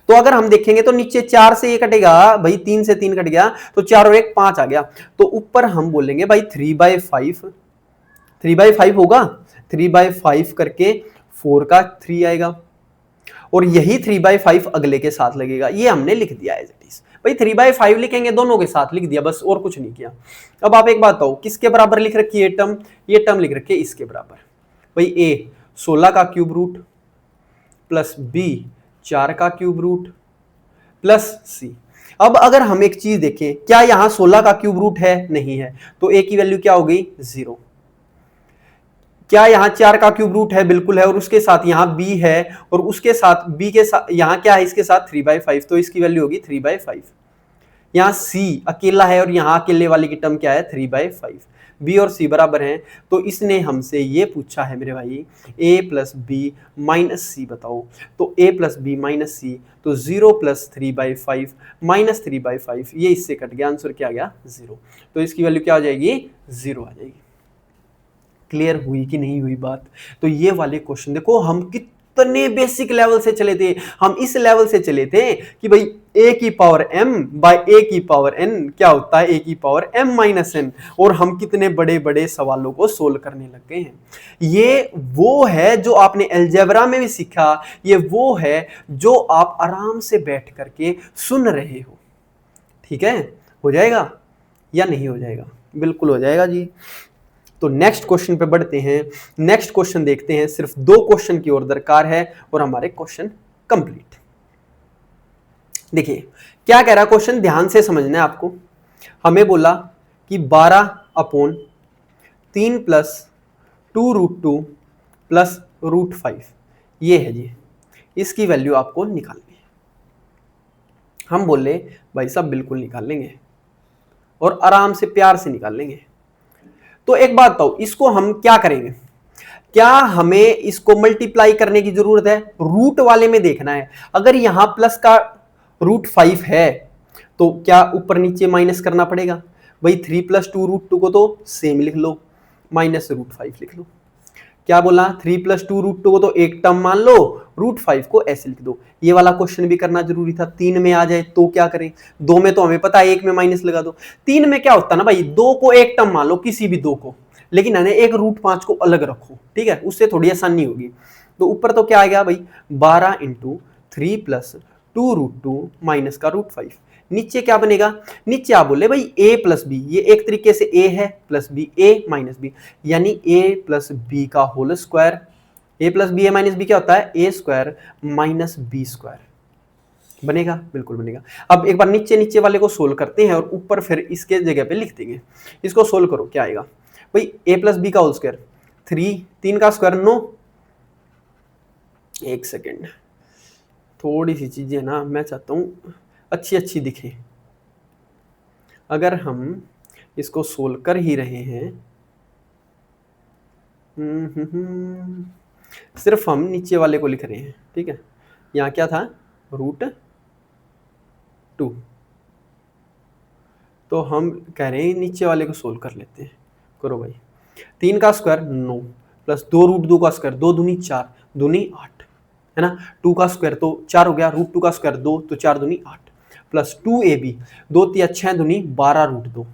तो अगर हम देखेंगे तो नीचे 4 से ये कटेगा भाई, 3 से 3 कट गया, तो 4 और 1 5 आ गया, तो ऊपर हम बोलेंगे भाई 3/5 होगा, 3/5 करके 4 का 3 आएगा, और यही 3/5 अगले के साथ लगेगा, ये हमने लिख दिया है भाई 3/5 लिखेंगे, दोनों के साथ लिख दिया बस, और कुछ नहीं किया। अब आप एक बात बताओ, किसके बराबर लिख रखी है टर्म, ये टर्म लिख रखी है इसके बराबर, भाई ए 16 का क्यूब रूट प्लस बी 4 का क्यूब रूट प्लस सी। अब अगर हम एक चीज देखें, क्या यहां 16 का क्यूब रूट है, नहीं है, तो ए की वैल्यू क्या हो गई 0। क्या यहां 4 का क्यूब रूट है, बिल्कुल है, और उसके साथ यहां b है, और उसके साथ b के साथ यहां क्या है, इसके साथ 3/5, तो इसकी वैल्यू होगी 3/5। यहां c अकेला है, और यहां अकेले वाली की टर्म क्या है 3/5, b और c बराबर हैं, तो इसने हमसे ये पूछा है मेरे भाई a प्लस बी माइनस सी बताओ, तो a प्लस बी माइनस सी, तो 0 प्लस 3/5 माइनस 3/5, ये इससे कट गया, आंसर क्या आ गया 0, तो इसकी वैल्यू क्या हो जाएगी 0 आ जाएगी। क्लियर हुई कि नहीं हुई बात। तो ये वाले क्वेश्चन देखो, हम कितने बेसिक लेवल से चले थे, हम इस लेवल से चले थे कि भाई a की पावर m बाय a की पावर n क्या होता है, a की पावर m माइनस n, और हम कितने बड़े बड़े सवालों को सोल्व करने लग गए हैं। ये वो है जो आपने अलजेब्रा में भी सीखा, ये वो है जो आप आराम से बैठ करके सुन रहे हो। ठीक है, हो जाएगा या नहीं हो जाएगा, बिल्कुल हो जाएगा जी। तो नेक्स्ट क्वेश्चन पे बढ़ते हैं, नेक्स्ट क्वेश्चन देखते हैं, सिर्फ 2 क्वेश्चन की और दरकार है और हमारे क्वेश्चन कंप्लीट। देखिए क्या कह रहा है क्वेश्चन, ध्यान से समझना है आपको। हमें बोला कि 12/3 प्लस 2√2 प्लस √5 ये है जी, इसकी वैल्यू आपको निकालनी है। हम बोले भाई साहब बिल्कुल निकाल लेंगे, और आराम से प्यार से निकाल लेंगे। तो एक बात बताओ, इसको हम क्या करेंगे, क्या हमें इसको मल्टीप्लाई करने की जरूरत है, रूट वाले में देखना है। अगर यहां प्लस का √5 है तो क्या ऊपर नीचे माइनस करना पड़ेगा, भाई 3 + 2√2 को तो सेम लिख लो, माइनस √5 लिख लो। क्या बोला, 3 + 2√2 को तो एक टर्म मान लो, √5 को ऐसे लिख दो। ये वाला क्वेश्चन भी करना जरूरी था, 3 में आ जाए तो क्या करें, 2 में तो हमें पता है, 1 में माइनस लगा दो। 3 में क्या होता ना भाई, 2 को एक टर्म मान लो, किसी भी 2 को, लेकिन है एक √5 को अलग रखो, ठीक है, उससे थोड़ी आसानी होगी। तो ऊपर तो क्या आ गया भाई 12 × 3 + 2√2 माइनस का √5, नीचे क्या बनेगा, नीचे आप बोले भाई a प्लस बी, ये एक तरीके से a है plus b, a minus b, यानी a प्लस बी का whole square, a plus b a minus b क्या होता है a square minus b square, बनेगा, बिल्कुल बनेगा। अब एक बार नीचे नीचे वाले को सोल्व करते हैं, और ऊपर फिर इसके जगह पे लिख देंगे। इसको सोल्व करो, क्या आएगा भाई a प्लस बी का होल स्क्वायर 3 का स्क्वायर 9, एक सेकेंड, थोड़ी सी चीजें ना मैं चाहता हूं अच्छी अच्छी दिखे। अगर हम इसको सोल्व कर ही रहे हैं, सिर्फ हम नीचे वाले को लिख रहे हैं, ठीक है, यहाँ क्या था √2, तो हम कह रहे हैं नीचे वाले को सोल्व कर लेते हैं। करो भाई, 3 का स्क्वायर 9 प्लस 2√2 का स्क्वायर, 2 दूनी 4 दूनी 8 है ना, 2 का स्क्वायर तो 4 हो गया, √2 का स्क्वायर 2 तो 4 दूनी 8 प्लस 2ab 2 × 6 दूनी 12√2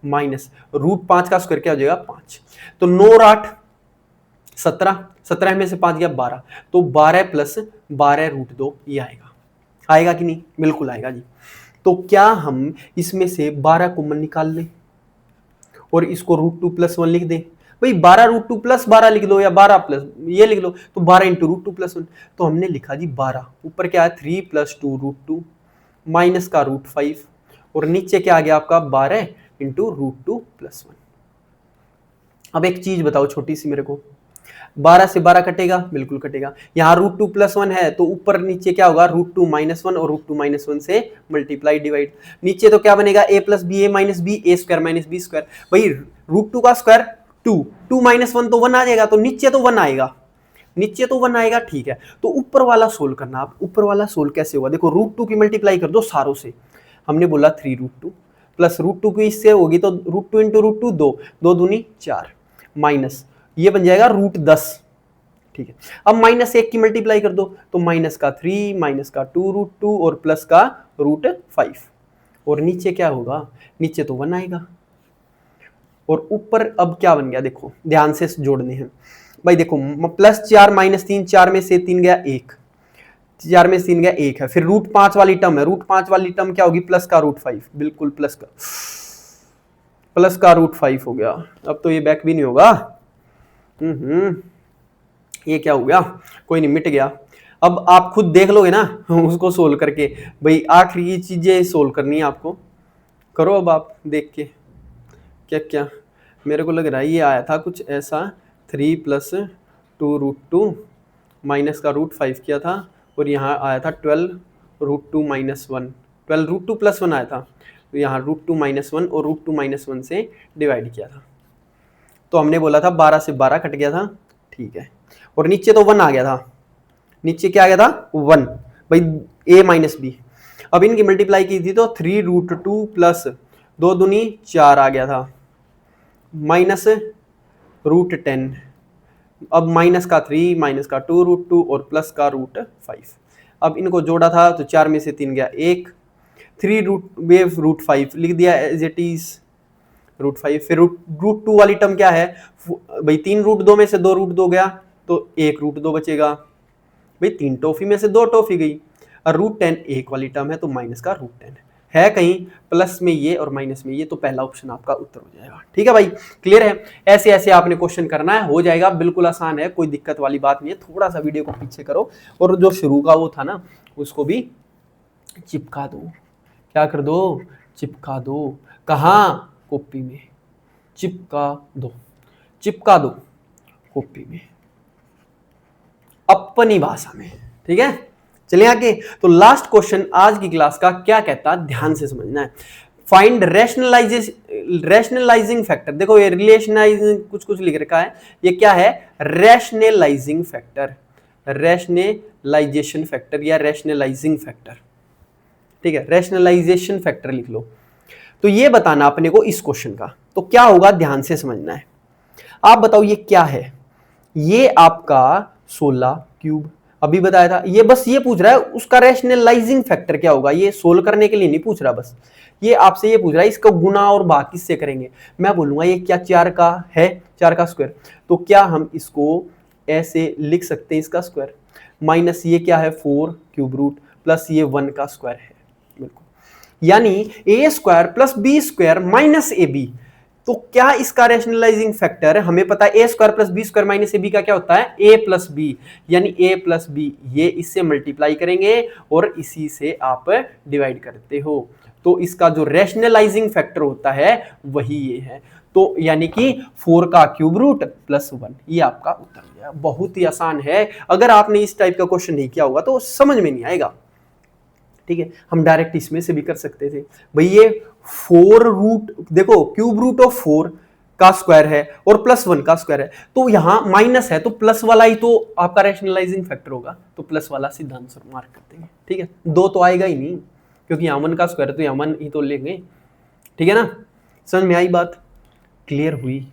माइनस √5 का स्क्वायर क्या हो जाएगा 5, तो 9 और 8 17, 17 में से 5 गया 12, तो 12 + 12√2 ये आएगा, आएगा कि नहीं, बिल्कुल आएगा जी। तो क्या हम इसमें से 12 कॉमन निकाल लें, और इसको √2 + 1 लिख दे। भाई 12 √2 + 12 लिख दो या 12 प्लस ये लिख लो, तो 12 × √2 + 1। तो हमने लिखा जी 12, ऊपर क्या है 3 + 2 √2 माइनस का √5 और नीचे क्या आ गया आपका 12 × √2 + 1। अब एक चीज बताओ छोटी सी मेरे को, 12 से 12 कटेगा, बिल्कुल कटेगा। यहाँ √2 + 1 है तो ऊपर नीचे क्या होगा √2 - 1 और √2 - 1 से मल्टीप्लाई डिवाइड। नीचे तो क्या बनेगा a + b a - b a² - b²। भाई √2 का स्क्वायर 2, 2 - 1 तो 1 आ जाएगा, तो नीचे तो 1 आएगा, नीचे तो 1 आएगा, ठीक है। तो ऊपर वाला सोल्व करना। आप ऊपर वाला सोल्व कैसे होगा, देखो √2 की मल्टीप्लाई कर दो सारों से। हमने बोला 3 √2 प्लस √2 की इससे होगी तो √2 × √2 2, 2 दूनी 4 माइनस ये बन जाएगा √10, ठीक है। अब -1 की मल्टीप्लाई कर दो तो माइनस का 3 माइनस का 2 √2 और प्लस का √5 और नीचे क्या होगा, नीचे तो 1 आएगा। और ऊपर अब क्या बन गया, देखो ध्यान से जोड़ने हैं भाई। देखो +4 - 3, 4 में से 3 गया 1, 4 में से 3 गया 1 है। फिर √5 वाली टर्म है, √5 वाली टर्म क्या होगी प्लस का √5, बिल्कुल प्लस का √5 हो गया। अब तो ये बैक भी नहीं होगा। ये क्या हो गया, कोई नहीं, मिट गया। अब आप खुद देख लोगे ना उसको सोल्व करके। भाई आखिरी ये चीजें सोल्व करनी है आपको, करो अब आप देख के। क्या क्या मेरे को लग रहा है ये आया था कुछ ऐसा, 3 + 2 √2 माइनस का √5 किया था और यहाँ आया था 12 √2 - 1, 12 √2 + 1 आया था, तो यहाँ √2 - 1 और √2 - 1 से डिवाइड किया था। तो हमने बोला था 12 से 12 कट गया था, ठीक है। और नीचे तो 1 आ गया था, नीचे क्या आ गया था 1, भाई a - b। अब इनकी मल्टीप्लाई की थी तो 3 √2 प्लस 2 दूनी 4 आ गया था माइनस √10। अब माइनस का 3 माइनस का 2 √2 और प्लस का √5। अब इनको जोड़ा था तो 4 में से 3 गया 1, 3 √5 लिख दिया एज इट इज √5। फिर √2 वाली टर्म क्या है भाई, 3 √2 में से 2 √2 गया तो 1 √2 बचेगा। भाई 3 टॉफी में से 2 टॉफी गई। और √10 एक वाली टर्म है तो माइनस का √10 है कहीं प्लस में ये और माइनस में ये, तो पहला ऑप्शन आपका उत्तर हो जाएगा। ठीक है भाई, क्लियर है। ऐसे ऐसे आपने क्वेश्चन करना है, हो जाएगा, बिल्कुल आसान है, कोई दिक्कत वाली बात नहीं है। थोड़ा सा वीडियो को पीछे करो और जो शुरू का वो था ना उसको भी चिपका दो। क्या कर दो, चिपका दो। कहाँ, कॉपी में चिपका दो, चिपका दो कॉपी में अपनी भाषा में। ठीक है, चलिए आगे। तो लास्ट क्वेश्चन आज की क्लास का क्या कहता है, ध्यान से समझना है। Find rationalising factor. देखो ये रिलेशनाइजिंग कुछ कुछ लिख रखा है, ये क्या है, रैशनलाइजिंग फैक्टर, रैशनलाइजेशन फैक्टर या रैशनलाइजिंग फैक्टर। ठीक है, रैशनलाइजेशन फैक्टर लिख लो। तो ये बताना अपने को इस क्वेश्चन का, तो क्या होगा ध्यान से समझना है। आप बताओ ये क्या है, ये आपका 16³ अभी बताया था, ये बस ये पूछ रहा है उसका रैशनलाइजिंग फैक्टर क्या होगा। ये सोल्व करने के लिए नहीं पूछ रहा, बस ये आपसे ये पूछ रहा है इसका गुना और भाग किससे करेंगे। मैं बोलूंगा ये क्या 4 का है, 4 का स्क्वायर, तो क्या हम इसको ऐसे लिख सकते हैं इसका स्क्वायर, माइनस ये क्या है 4³ प्लस ये 1 का स्क्वायर है, बिल्कुल। यानी a² + b² - ab। तो क्या इसका रैशनलाइजिंग फैक्टर हमें पता है, a² + b² - ab का क्या होता है, a + b, यानी a + b, ये इससे मल्टीप्लाई करेंगे और इसी से आप डिवाइड करते हो, तो इसका जो रैशनलाइजिंग फैक्टर होता है वही ये है। तो यानी कि 4 का क्यूब रूट प्लस 1, ये आपका उत्तर है। बहुत ही आसान है, अगर आपने इस टाइप का क्वेश्चन नहीं किया होगा तो समझ में नहीं आएगा। ठीक है, हम डायरेक्ट इसमें से भी कर सकते थे भाई, ये 4 रूट, देखो क्यूब रूट ऑफ 4 का स्क्वायर है और प्लस 1 का स्क्वायर है, तो यहां माइनस है तो प्लस वाला ही तो आपका रैशनलाइजिंग फैक्टर होगा, तो प्लस वाला सीधा आंसर मार्क कर देंगे। ठीक है, 2 तो आएगा ही नहीं क्योंकि यहाँ 1 का स्क्वायर है तो यहाँ 1 ही तो लेंगे। ठीक है ना, समझ में आई बात, क्लियर हुई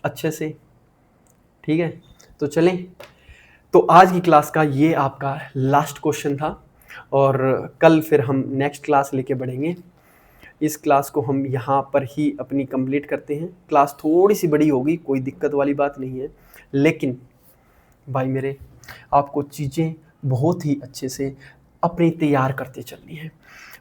अच्छे से। ठीक है, तो चलें, तो आज की क्लास का ये आपका लास्ट क्वेश्चन था और कल फिर हम नेक्स्ट क्लास लेके बढ़ेंगे। इस क्लास को हम यहाँ पर ही अपनी कंप्लीट करते हैं। क्लास थोड़ी सी बड़ी होगी, कोई दिक्कत वाली बात नहीं है, लेकिन भाई मेरे आपको चीज़ें बहुत ही अच्छे से अपनी तैयार करते चलनी है।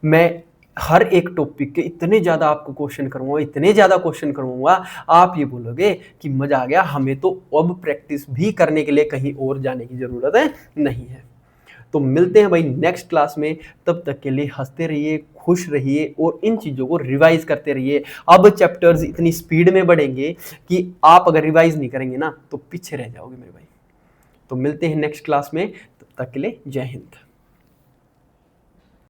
मैं हर एक टॉपिक के इतने ज़्यादा आपको क्वेश्चन करवाऊंगा, इतने ज़्यादा क्वेश्चन करवाऊंगा, आप ये बोलोगे कि मज़ा आ गया, हमें तो अब प्रैक्टिस भी करने के लिए कहीं और जाने की ज़रूरत है नहीं है। तो मिलते हैं भाई नेक्स्ट क्लास में, तब तक के लिए हंसते रहिए, खुश रहिए और इन चीज़ों को रिवाइज करते रहिए। अब चैप्टर्स इतनी स्पीड में बढ़ेंगे कि आप अगर रिवाइज नहीं करेंगे ना तो पीछे रह जाओगे मेरे भाई। तो मिलते हैं नेक्स्ट क्लास में, तब तक के लिए जय हिंद।